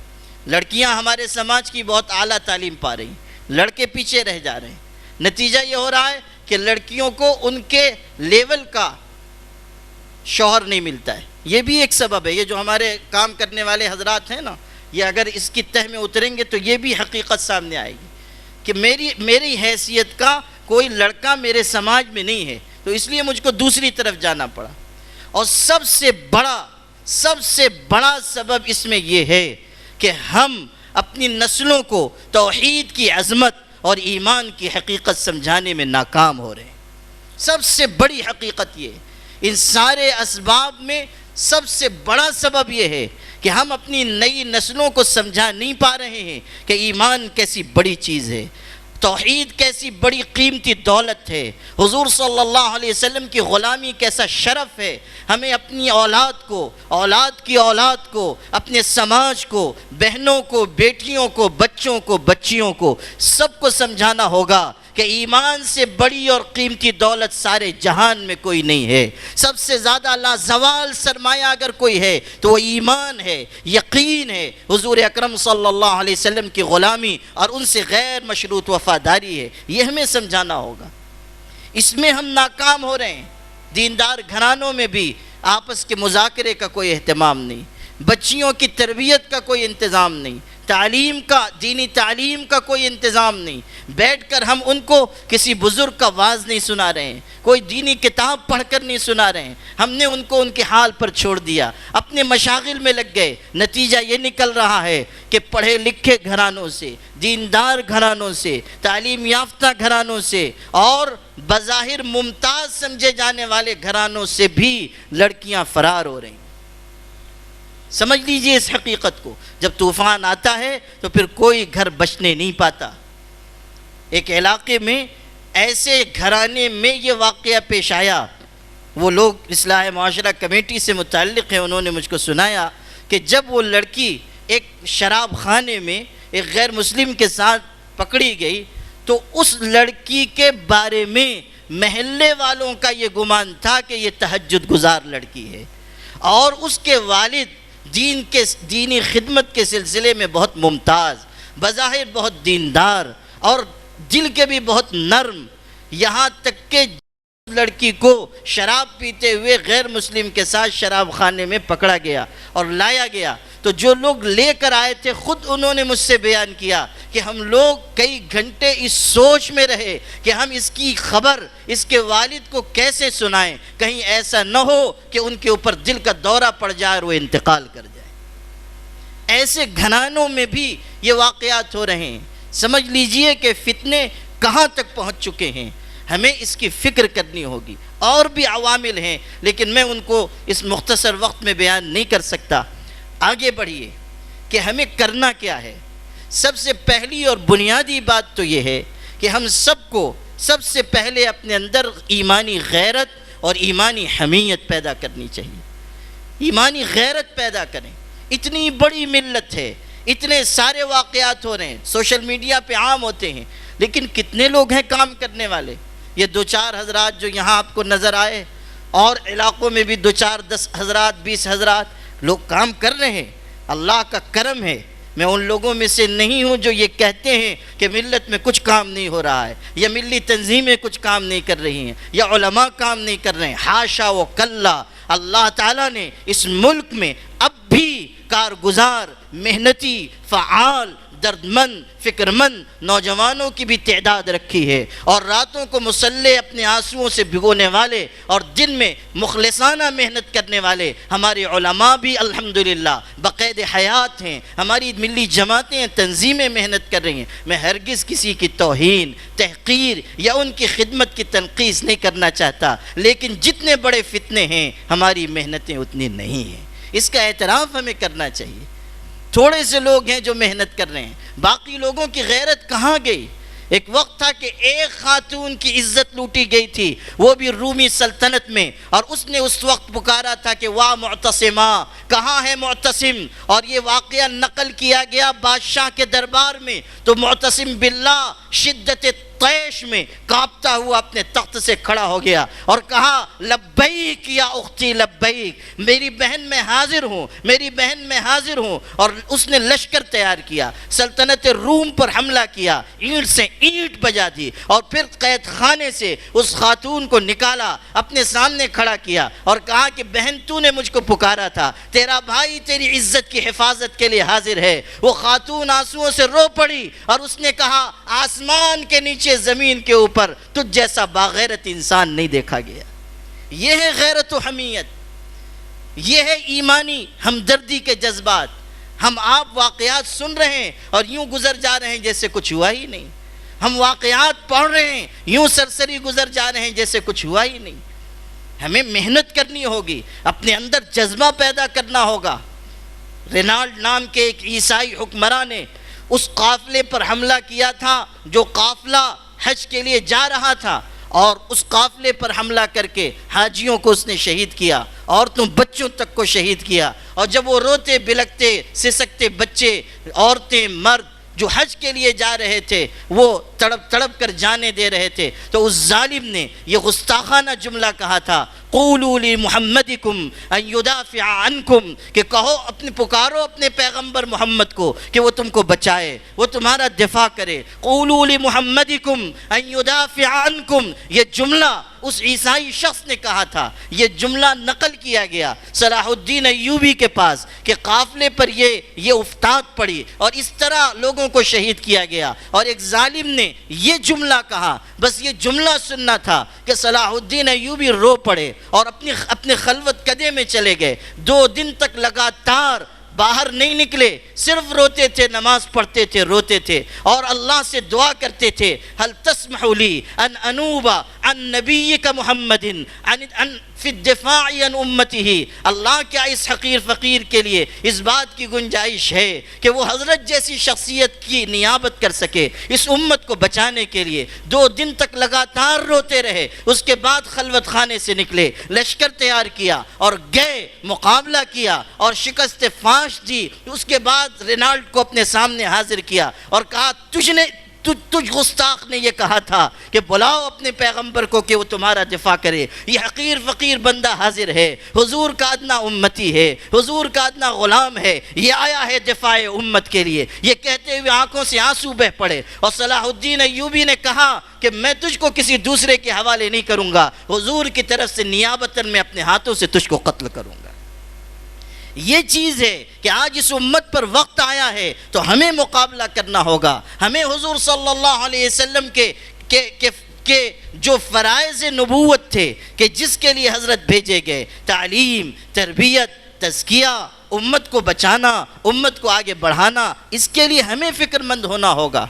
لڑکیاں ہمارے سماج کی بہت اعلیٰ تعلیم پا رہی ہیں، لڑکے پیچھے رہ جا رہے ہیں. نتیجہ یہ ہو رہا ہے کہ لڑکیوں کو ان کے لیول کا شوہر نہیں ملتا ہے. یہ بھی ایک سبب ہے. یہ جو ہمارے کام کرنے والے حضرات ہیں نا، یہ اگر اس کی تہ میں اتریں گے تو یہ بھی حقیقت سامنے آئے گی کہ میری حیثیت کا کوئی لڑکا میرے سماج میں نہیں ہے، تو اس لیے مجھ کو دوسری طرف جانا پڑا. اور سب سے بڑا سبب اس میں یہ ہے کہ ہم اپنی نسلوں کو توحید کی عظمت اور ایمان کی حقیقت سمجھانے میں ناکام ہو رہے ہیں. سب سے بڑی حقیقت یہ ہے. ان سارے اسباب میں سب سے بڑا سبب یہ ہے کہ ہم اپنی نئی نسلوں کو سمجھا نہیں پا رہے ہیں کہ ایمان کیسی بڑی چیز ہے، توحید کیسی بڑی قیمتی دولت ہے، حضور صلی اللہ علیہ وسلم کی غلامی کیسا شرف ہے. ہمیں اپنی اولاد کو، اولاد کی اولاد کو، اپنے سماج کو، بہنوں کو، بیٹیوں کو، بچوں کو، بچیوں کو، سب کو سمجھانا ہوگا کہ ایمان سے بڑی اور قیمتی دولت سارے جہان میں کوئی نہیں ہے. سب سے زیادہ لازوال سرمایہ اگر کوئی ہے تو وہ ایمان ہے، یقین ہے، حضور اکرم صلی اللہ علیہ وسلم کی غلامی اور ان سے غیر مشروط وفاداری ہے. یہ ہمیں سمجھانا ہوگا. اس میں ہم ناکام ہو رہے ہیں. دیندار گھرانوں میں بھی آپس کے مذاکرے کا کوئی اہتمام نہیں، بچیوں کی تربیت کا کوئی انتظام نہیں، تعلیم کا، دینی تعلیم کا کوئی انتظام نہیں، بیٹھ کر ہم ان کو کسی بزرگ کا واعظ نہیں سنا رہے ہیں، کوئی دینی کتاب پڑھ کر نہیں سنا رہے ہیں، ہم نے ان کو ان کے حال پر چھوڑ دیا، اپنے مشاغل میں لگ گئے۔ نتیجہ یہ نکل رہا ہے کہ پڑھے لکھے گھرانوں سے، دیندار گھرانوں سے، تعلیم یافتہ گھرانوں سے اور بظاہر ممتاز سمجھے جانے والے گھرانوں سے بھی لڑکیاں فرار ہو رہی ہیں۔ سمجھ لیجئے اس حقیقت کو، جب طوفان آتا ہے تو پھر کوئی گھر بچنے نہیں پاتا۔ ایک علاقے میں ایسے گھرانے میں یہ واقعہ پیش آیا، وہ لوگ اصلاح معاشرہ کمیٹی سے متعلق ہیں، انہوں نے مجھ کو سنایا کہ جب وہ لڑکی ایک شراب خانے میں ایک غیر مسلم کے ساتھ پکڑی گئی تو اس لڑکی کے بارے میں محلے والوں کا یہ گمان تھا کہ یہ تہجد گزار لڑکی ہے، اور اس کے والد دینی خدمت کے سلسلے میں بہت ممتاز، بظاہر بہت دیندار اور دل کے بھی بہت نرم، یہاں تک کہ لڑکی کو شراب پیتے ہوئے غیر مسلم کے ساتھ شراب خانے میں پکڑا گیا اور لایا گیا تو جو لوگ لے کر آئے تھے خود انہوں نے مجھ سے بیان کیا کہ ہم لوگ کئی گھنٹے اس سوچ میں رہے کہ ہم اس کی خبر اس کے والد کو کیسے سنائیں، کہیں ایسا نہ ہو کہ ان کے اوپر دل کا دورہ پڑ جائے اور وہ انتقال کر جائے۔ ایسے گھرانوں میں بھی یہ واقعات ہو رہے ہیں۔ سمجھ لیجئے کہ فتنے کہاں تک پہنچ چکے ہیں، ہمیں اس کی فکر کرنی ہوگی۔ اور بھی عوامل ہیں لیکن میں ان کو اس مختصر وقت میں بیان نہیں کر سکتا۔ آگے بڑھیے کہ ہمیں کرنا کیا ہے۔ سب سے پہلی اور بنیادی بات تو یہ ہے کہ ہم سب کو سب سے پہلے اپنے اندر ایمانی غیرت اور ایمانی حمیت پیدا کرنی چاہیے۔ ایمانی غیرت پیدا کریں۔ اتنی بڑی ملت ہے، اتنے سارے واقعات ہو رہے ہیں، سوشل میڈیا پہ عام ہوتے ہیں، لیکن کتنے لوگ ہیں کام کرنے والے؟ یہ دو چار حضرات جو یہاں آپ کو نظر آئے، اور علاقوں میں بھی 2-4-10 حضرات 20 حضرات لوگ کام کر رہے ہیں۔ اللہ کا کرم ہے، میں ان لوگوں میں سے نہیں ہوں جو یہ کہتے ہیں کہ ملت میں کچھ کام نہیں ہو رہا ہے، یا ملی تنظیمیں کچھ کام نہیں کر رہی ہیں، یا علماء کام نہیں کر رہے ہیں۔ حاشا و کلا، اللہ تعالیٰ نے اس ملک میں اب بھی کارگزار، محنتی، فعال، دردمند، فکرمند نوجوانوں کی بھی تعداد رکھی ہے، اور راتوں کو مسلح اپنے آنسوؤں سے بھگونے والے اور دن میں مخلصانہ محنت کرنے والے ہمارے علماء بھی الحمدللہ بقید حیات ہیں، ہماری ملی جماعتیں تنظیمیں محنت کر رہی ہیں۔ میں ہرگز کسی کی توہین، تحقیر یا ان کی خدمت کی تنقیص نہیں کرنا چاہتا، لیکن جتنے بڑے فتنے ہیں ہماری محنتیں اتنی نہیں ہیں، اس کا اعتراف ہمیں کرنا چاہیے۔ تھوڑے سے لوگ ہیں جو محنت کر رہے ہیں، باقی لوگوں کی غیرت کہاں گئی؟ ایک وقت تھا کہ ایک خاتون کی عزت لوٹی گئی تھی، وہ بھی رومی سلطنت میں، اور اس نے اس وقت پکارا تھا کہ واہ معتصمہ، کہاں ہے معتصم؟ اور یہ واقعہ نقل کیا گیا بادشاہ کے دربار میں، تو معتصم باللہ شدت طیش میں کانپتا ہوا اپنے تخت سے کھڑا ہو گیا اور کہا لبیک یا اختی لبیک، میری بہن میں حاضر ہوں، میری بہن میں حاضر ہوں۔ اور اس نے لشکر تیار کیا، سلطنت روم پر حملہ کیا، اینٹ سے اینٹ بجا دی، اور پھر قید خانے سے اس خاتون کو نکالا، اپنے سامنے کھڑا کیا اور کہا کہ بہن تو نے مجھ کو پکارا تھا، تیرا بھائی تیری عزت کی حفاظت کے لیے حاضر ہے۔ وہ خاتون آنسوؤں سے رو پڑی اور اس نے کہا آسمان کے نیچے زمین کے اوپر تجھ جیسا باغیرت انسان نہیں دیکھا گیا۔ یہ ہے غیرت و حمیت، یہ ہے ایمانی ہمدردی کے جذبات۔ ہم آپ واقعات سن رہے ہیں اور یوں گزر جا رہے ہیں جیسے کچھ ہوا ہی نہیں، ہم واقعات پڑھ رہے ہیں یوں سرسری گزر جا رہے ہیں جیسے کچھ ہوا ہی نہیں۔ ہمیں محنت کرنی ہوگی، اپنے اندر جذبہ پیدا کرنا ہوگا۔ رینالڈ نام کے ایک عیسائی حکمراں نے اس قافلے پر حملہ کیا تھا جو قافلہ حج کے لیے جا رہا تھا، اور اس قافلے پر حملہ کر کے حاجیوں کو اس نے شہید کیا، عورتوں بچوں تک کو شہید کیا۔ اور جب وہ روتے بلکتے سسکتے بچے، عورتیں، مرد جو حج کے لیے جا رہے تھے وہ تڑپ تڑپ کر جانے دے رہے تھے، تو اس ظالم نے یہ گستاخانہ جملہ کہا تھا قولوا لمحمدکم ان یدافع عنکم، کہ کہو، اپنے پکارو اپنے پیغمبر محمد کو کہ وہ تم کو بچائے، وہ تمہارا دفاع کرے۔ قولوا لمحمدکم ان یدافع عنکم، یہ جملہ اس عیسائی شخص نے کہا تھا، یہ جملہ نقل کیا گیا صلاح الدین ایوبی کے پاس کہ قافلے پر یہ افتاد پڑی اور اس طرح لوگوں کو شہید کیا گیا، اور ایک ظالم نے یہ جملہ کہا، بس یہ جملہ سننا تھا کہ صلاح الدین ایوبی رو پڑے اور اپنے خلوت قدے میں چلے گئے۔ 2 دن تک لگاتار باہر نہیں نکلے، صرف روتے تھے، نماز پڑھتے تھے، روتے تھے اور اللہ سے دعا کرتے تھے، هل تسمح لي ان انوب عن نبيك محمد عن فی الدفاع عن امته، اللہ کیا اس حقیر فقیر کے لیے اس بات کی گنجائش ہے کہ وہ حضرت جیسی شخصیت کی نیابت کر سکے اس امت کو بچانے کے لیے؟ 2 دن تک لگاتار روتے رہے، اس کے بعد خلوت خانے سے نکلے، لشکر تیار کیا اور گئے، مقابلہ کیا اور شکست فاش دی۔ اس کے بعد رینالڈ کو اپنے سامنے حاضر کیا اور کہا، تجھ گستاخ نے یہ کہا تھا کہ بلاؤ اپنے پیغمبر کو کہ وہ تمہارا دفاع کرے، یہ حقیر فقیر بندہ حاضر ہے، حضور کا ادنا امتی ہے، حضور کا ادنا غلام ہے، یہ آیا ہے دفاع امت کے لیے۔ یہ کہتے ہوئے آنکھوں سے آنسو بہ پڑے اور صلاح الدین ایوبی نے کہا کہ میں تجھ کو کسی دوسرے کے حوالے نہیں کروں گا، حضور کی طرف سے نیابتاً میں اپنے ہاتھوں سے تجھ کو قتل کروں گا۔ یہ چیز ہے کہ آج اس امت پر وقت آیا ہے تو ہمیں مقابلہ کرنا ہوگا، ہمیں حضور صلی اللہ علیہ وسلم کے جو فرائض نبوت تھے کہ جس کے لیے حضرت بھیجے گئے، تعلیم، تربیت، تزکیہ، امت کو بچانا، امت کو آگے بڑھانا، اس کے لیے ہمیں فکر مند ہونا ہوگا۔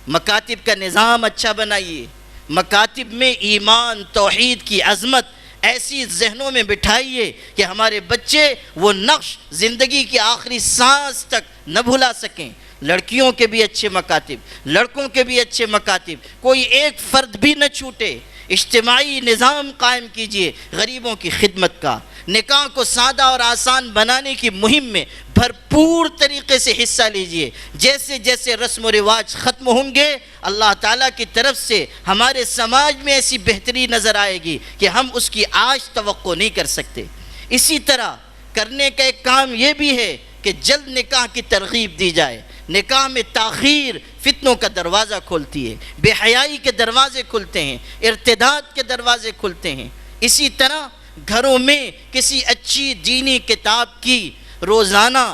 مکاتب کا نظام اچھا بنائیے، مکاتب میں ایمان، توحید کی عظمت ایسی ذہنوں میں بٹھائیے کہ ہمارے بچے وہ نقش زندگی کی آخری سانس تک نہ بھلا سکیں۔ لڑکیوں کے بھی اچھے مکاتب، لڑکوں کے بھی اچھے مکاتب، کوئی ایک فرد بھی نہ چھوٹے۔ اجتماعی نظام قائم کیجئے غریبوں کی خدمت کا، نکاح کو سادہ اور آسان بنانے کی مہم میں بھرپور طریقے سے حصہ لیجئے۔ جیسے جیسے رسم و رواج ختم ہوں گے، اللہ تعالیٰ کی طرف سے ہمارے سماج میں ایسی بہتری نظر آئے گی کہ ہم اس کی آج توقع نہیں کر سکتے۔ اسی طرح کرنے کا ایک کام یہ بھی ہے کہ جلد نکاح کی ترغیب دی جائے۔ نکاح میں تاخیر فتنوں کا دروازہ کھولتی ہے، بے حیائی کے دروازے کھلتے ہیں، ارتداد کے دروازے کھلتے ہیں۔ اسی طرح گھروں میں کسی اچھی دینی کتاب کی روزانہ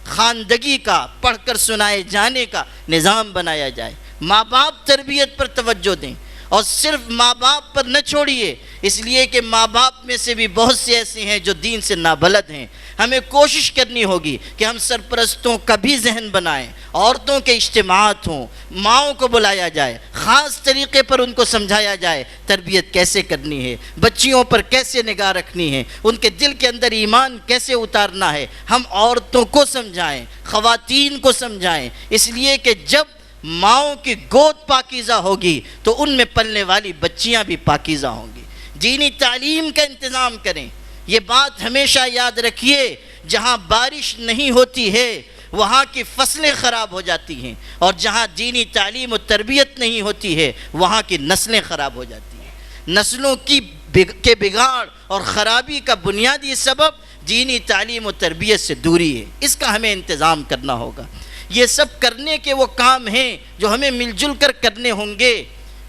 خواندگی کا، پڑھ کر سنائے جانے کا نظام بنایا جائے۔ ماں باپ تربیت پر توجہ دیں اور صرف ماں باپ پر نہ چھوڑیے، اس لیے کہ ماں باپ میں سے بھی بہت سے ایسے ہیں جو دین سے نابلد ہیں۔ ہمیں کوشش کرنی ہوگی کہ ہم سرپرستوں کا بھی ذہن بنائیں، عورتوں کے اجتماعات ہوں، ماؤں کو بلایا جائے، خاص طریقے پر ان کو سمجھایا جائے تربیت کیسے کرنی ہے، بچیوں پر کیسے نگاہ رکھنی ہے، ان کے دل کے اندر ایمان کیسے اتارنا ہے۔ ہم عورتوں کو سمجھائیں، خواتین کو سمجھائیں، اس لیے کہ جب ماؤں کی گود پاکیزہ ہوگی تو ان میں پلنے والی بچیاں بھی پاکیزہ ہوں گی۔ دینی تعلیم کا انتظام کریں۔ یہ بات ہمیشہ یاد رکھیے، جہاں بارش نہیں ہوتی ہے وہاں کی فصلیں خراب ہو جاتی ہیں، اور جہاں دینی تعلیم و تربیت نہیں ہوتی ہے وہاں کی نسلیں خراب ہو جاتی ہیں۔ نسلوں کے بگاڑ اور خرابی کا بنیادی سبب دینی تعلیم و تربیت سے دوری ہے، اس کا ہمیں انتظام کرنا ہوگا۔ یہ سب کرنے کے وہ کام ہیں جو ہمیں مل جل کر کرنے ہوں گے۔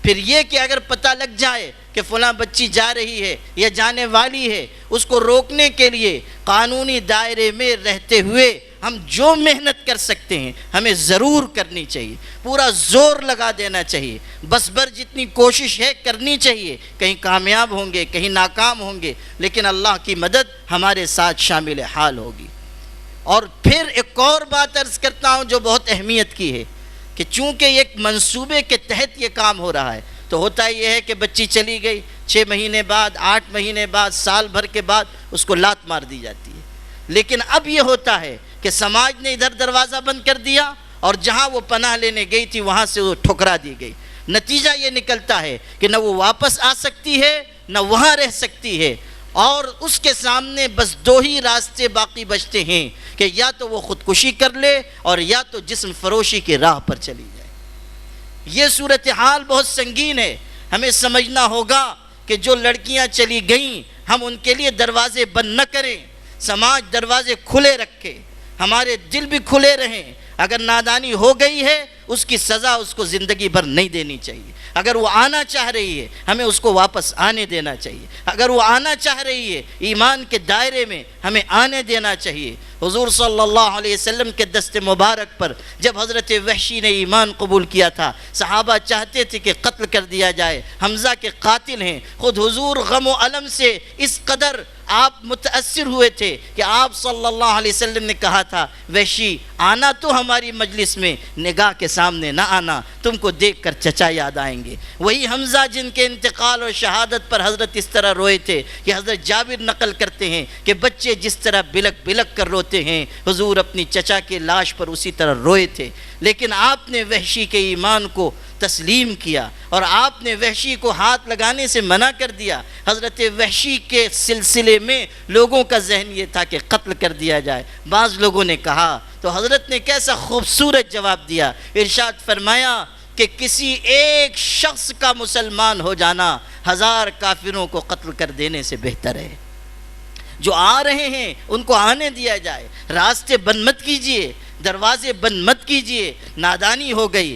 پھر یہ کہ اگر پتہ لگ جائے کہ فلاں بچی جا رہی ہے یا جانے والی ہے، اس کو روکنے کے لیے قانونی دائرے میں رہتے ہوئے ہم جو محنت کر سکتے ہیں ہمیں ضرور کرنی چاہیے، پورا زور لگا دینا چاہیے، بس بر جتنی کوشش ہے کرنی چاہیے۔ کہیں کامیاب ہوں گے، کہیں ناکام ہوں گے، لیکن اللہ کی مدد ہمارے ساتھ شامل حال ہوگی۔ اور پھر ایک اور بات عرض کرتا ہوں جو بہت اہمیت کی ہے کہ چونکہ ایک منصوبے کے تحت یہ کام ہو رہا ہے، تو ہوتا یہ ہے کہ بچی چلی گئی، 6 مہینے بعد، 8 مہینے بعد، سال بھر کے بعد اس کو لات مار دی جاتی ہے۔ لیکن اب یہ ہوتا ہے کہ سماج نے ادھر دروازہ بند کر دیا اور جہاں وہ پناہ لینے گئی تھی وہاں سے وہ ٹھکرا دی گئی۔ نتیجہ یہ نکلتا ہے کہ نہ وہ واپس آ سکتی ہے نہ وہاں رہ سکتی ہے، اور اس کے سامنے بس 2 ہی راستے باقی بچتے ہیں کہ یا تو وہ خودکشی کر لے اور یا تو جسم فروشی کی راہ پر چلی جائے۔ یہ صورتحال بہت سنگین ہے۔ ہمیں سمجھنا ہوگا کہ جو لڑکیاں چلی گئیں ہم ان کے لیے دروازے بند نہ کریں، سماج دروازے کھلے رکھے، ہمارے دل بھی کھلے رہیں، اگر نادانی ہو گئی ہے اس کی سزا اس کو زندگی بھر نہیں دینی چاہیے. اگر وہ آنا چاہ رہی ہے ہمیں اس کو واپس آنے دینا چاہیے. اگر وہ آنا چاہ رہی ہے ایمان کے دائرے میں ہمیں آنے دینا چاہیے. حضور صلی اللہ علیہ وسلم کے دست مبارک پر جب حضرت وحشی نے ایمان قبول کیا تھا صحابہ چاہتے تھے کہ قتل کر دیا جائے. حمزہ کے قاتل ہیں. خود حضور غم و الم سے اس قدر آپ متاثر ہوئے تھے کہ آپ صلی اللہ علیہ وسلم نے کہا تھا وحشی آنا تو ہماری مجلس میں نگاہ کے سامنے نہ آنا, تم کو دیکھ کر چچا یاد آئیں گے. وہی حمزہ جن کے انتقال اور شہادت پر حضرت اس طرح روئے تھے کہ حضرت جابر نقل کرتے ہیں کہ بچے جس طرح بلک بلک کر روتے ہیں حضور اپنی چچا کے لاش پر اسی طرح روئے تھے. لیکن آپ نے وحشی کے ایمان کو تسلیم کیا اور آپ نے وحشی کو ہاتھ لگانے سے منع کر دیا. حضرت وحشی کے سلسلے میں لوگوں کا ذہن یہ تھا کہ قتل کر دیا جائے. بعض لوگوں نے کہا تو حضرت نے کیسا خوبصورت جواب دیا. ارشاد فرمایا کہ کسی ایک شخص کا مسلمان ہو جانا 1000 کافروں کو قتل کر دینے سے بہتر ہے. جو آ رہے ہیں ان کو آنے دیا جائے. راستے بند مت کیجئے, دروازے بند مت کیجئے. نادانی ہو گئی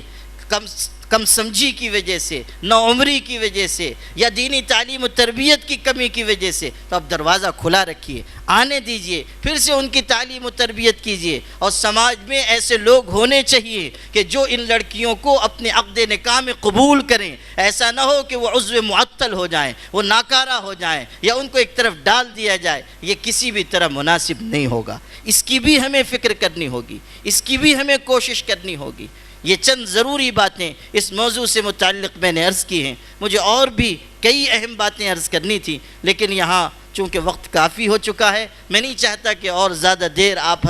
کم سمجھی کی وجہ سے, نوعمری کی وجہ سے, یا دینی تعلیم و تربیت کی کمی کی وجہ سے, تو اب دروازہ کھلا رکھیے, آنے دیجئے, پھر سے ان کی تعلیم و تربیت کیجئے. اور سماج میں ایسے لوگ ہونے چاہیے کہ جو ان لڑکیوں کو اپنے عقد نکاح میں قبول کریں. ایسا نہ ہو کہ وہ عضو معطل ہو جائیں, وہ ناکارہ ہو جائیں, یا ان کو ایک طرف ڈال دیا جائے. یہ کسی بھی طرح مناسب نہیں ہوگا. اس کی بھی ہمیں فکر کرنی ہوگی, اس کی بھی ہمیں کوشش کرنی ہوگی. یہ چند ضروری باتیں اس موضوع سے متعلق میں نے عرض کی ہیں. مجھے اور بھی کئی اہم باتیں عرض کرنی تھی, لیکن یہاں چونکہ وقت کافی ہو چکا ہے, میں نہیں چاہتا کہ اور زیادہ دیر آپ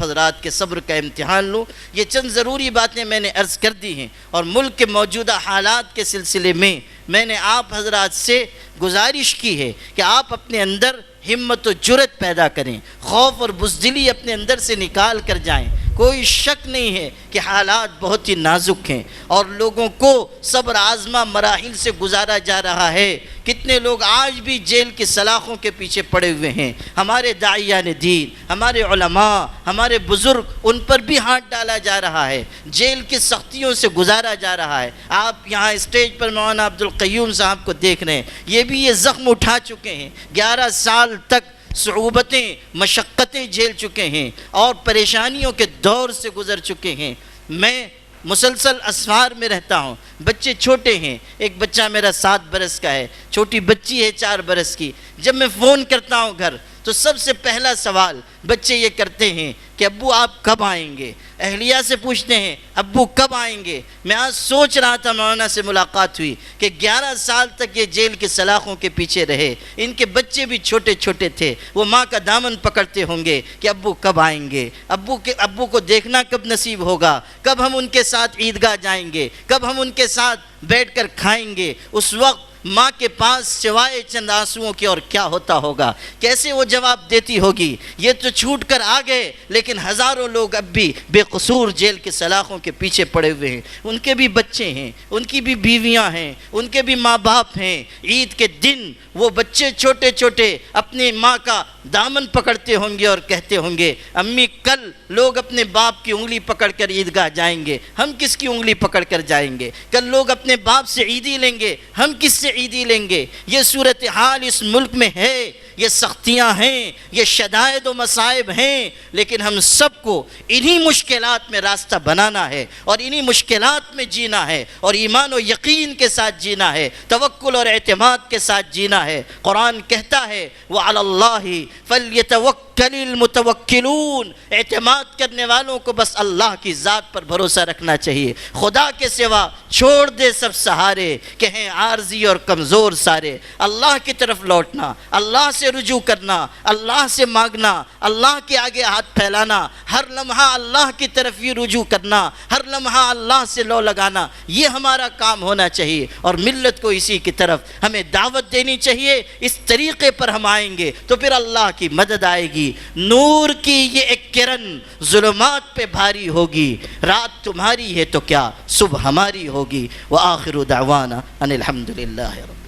حضرات کے صبر کا امتحان لوں. یہ چند ضروری باتیں میں نے عرض کر دی ہیں, اور ملک کے موجودہ حالات کے سلسلے میں نے آپ حضرات سے گزارش کی ہے کہ آپ اپنے اندر ہمت و جرأت پیدا کریں, خوف اور بزدلی اپنے اندر سے نکال کر جائیں. کوئی شک نہیں ہے کہ حالات بہت ہی نازک ہیں اور لوگوں کو صبر آزما مراحل سے گزارا جا رہا ہے. کتنے لوگ آج بھی جیل کی سلاخوں کے پیچھے پڑے ہوئے ہیں. ہمارے داعیان دین, ہمارے علماء, ہمارے بزرگ, ان پر بھی ہاتھ ڈالا جا رہا ہے. جیل کی سختیوں سے گزارا جا رہا ہے. آپ یہاں اسٹیج پر مولانا عبدالقیوم صاحب کو دیکھ رہے ہیں, یہ بھی یہ زخم اٹھا چکے ہیں. 11 سال تک صعوبتیں مشقتیں جھیل چکے ہیں اور پریشانیوں کے دور سے گزر چکے ہیں. میں مسلسل اسفار میں رہتا ہوں. بچے چھوٹے ہیں, ایک بچہ میرا 7 برس کا ہے, چھوٹی بچی ہے 4 برس کی. جب میں فون کرتا ہوں گھر تو سب سے پہلا سوال بچے یہ کرتے ہیں کہ ابو آپ کب آئیں گے. اہلیہ سے پوچھتے ہیں ابو کب آئیں گے. میں آج سوچ رہا تھا, مولانا سے ملاقات ہوئی کہ 11 سال تک یہ جیل کے سلاخوں کے پیچھے رہے. ان کے بچے بھی چھوٹے چھوٹے تھے. وہ ماں کا دامن پکڑتے ہوں گے کہ ابو کب آئیں گے, ابو کو دیکھنا کب نصیب ہوگا, کب ہم ان کے ساتھ عیدگاہ جائیں گے, کب ہم ان کے ساتھ بیٹھ کر کھائیں گے. اس وقت ماں کے پاس سوائے چند آنسوؤں کے اور کیا ہوتا ہوگا, کیسے وہ جواب دیتی ہوگی. یہ تو چھوٹ کر آ گئے, لیکن ہزاروں لوگ اب بھی بے قصور جیل کے سلاخوں کے پیچھے پڑے ہوئے ہیں. ان کے بھی بچے ہیں, ان کی بھی بیویاں ہیں, ان کے بھی ماں باپ ہیں. عید کے دن وہ بچے چھوٹے چھوٹے اپنی ماں کا دامن پکڑتے ہوں گے اور کہتے ہوں گے امی کل لوگ اپنے باپ کی انگلی پکڑ کر عیدگاہ جائیں گے, ہم کس کی انگلی پکڑ کر جائیں گے. کل لوگ اپنے باپ سے عیدی لیں گے, ہم کس سے عیدی لیں گے. یہ صورتحال اس ملک میں ہے, یہ سختیاں ہیں, یہ شدائد و مصائب ہیں, لیکن ہم سب کو انہی مشکلات میں راستہ بنانا ہے اور انہی مشکلات میں جینا ہے اور ایمان و یقین کے ساتھ جینا ہے, توکل اور اعتماد کے ساتھ جینا ہے. قرآن کہتا ہے وَعَلَى اللَّهِ فَلْيَتَوَكَّلِ الْمُتَوَكِّلُونَ, اعتماد کرنے والوں کو بس اللہ کی ذات پر بھروسہ رکھنا چاہیے. خدا کے سوا چھوڑ دے سب سہارے کہ ہیں عارضی اور کمزور سارے. اللہ کی طرف لوٹنا, اللہ سے رجوع کرنا, اللہ سے مانگنا, اللہ کے آگے ہاتھ پھیلانا, ہر لمحہ اللہ کی طرف ہی رجوع کرنا, ہر لمحہ اللہ سے لو لگانا, یہ ہمارا کام ہونا چاہیے. اور ملت کو اسی کی طرف ہمیں دعوت دینی چاہیے. اس طریقے پر ہم آئیں گے تو پھر اللہ کی مدد آئے گی. نور کی یہ ایک کرن ظلمات پہ بھاری ہوگی, رات تمہاری ہے تو کیا صبح ہماری ہوگی. وآخر دعوانا ان الحمدللہ رب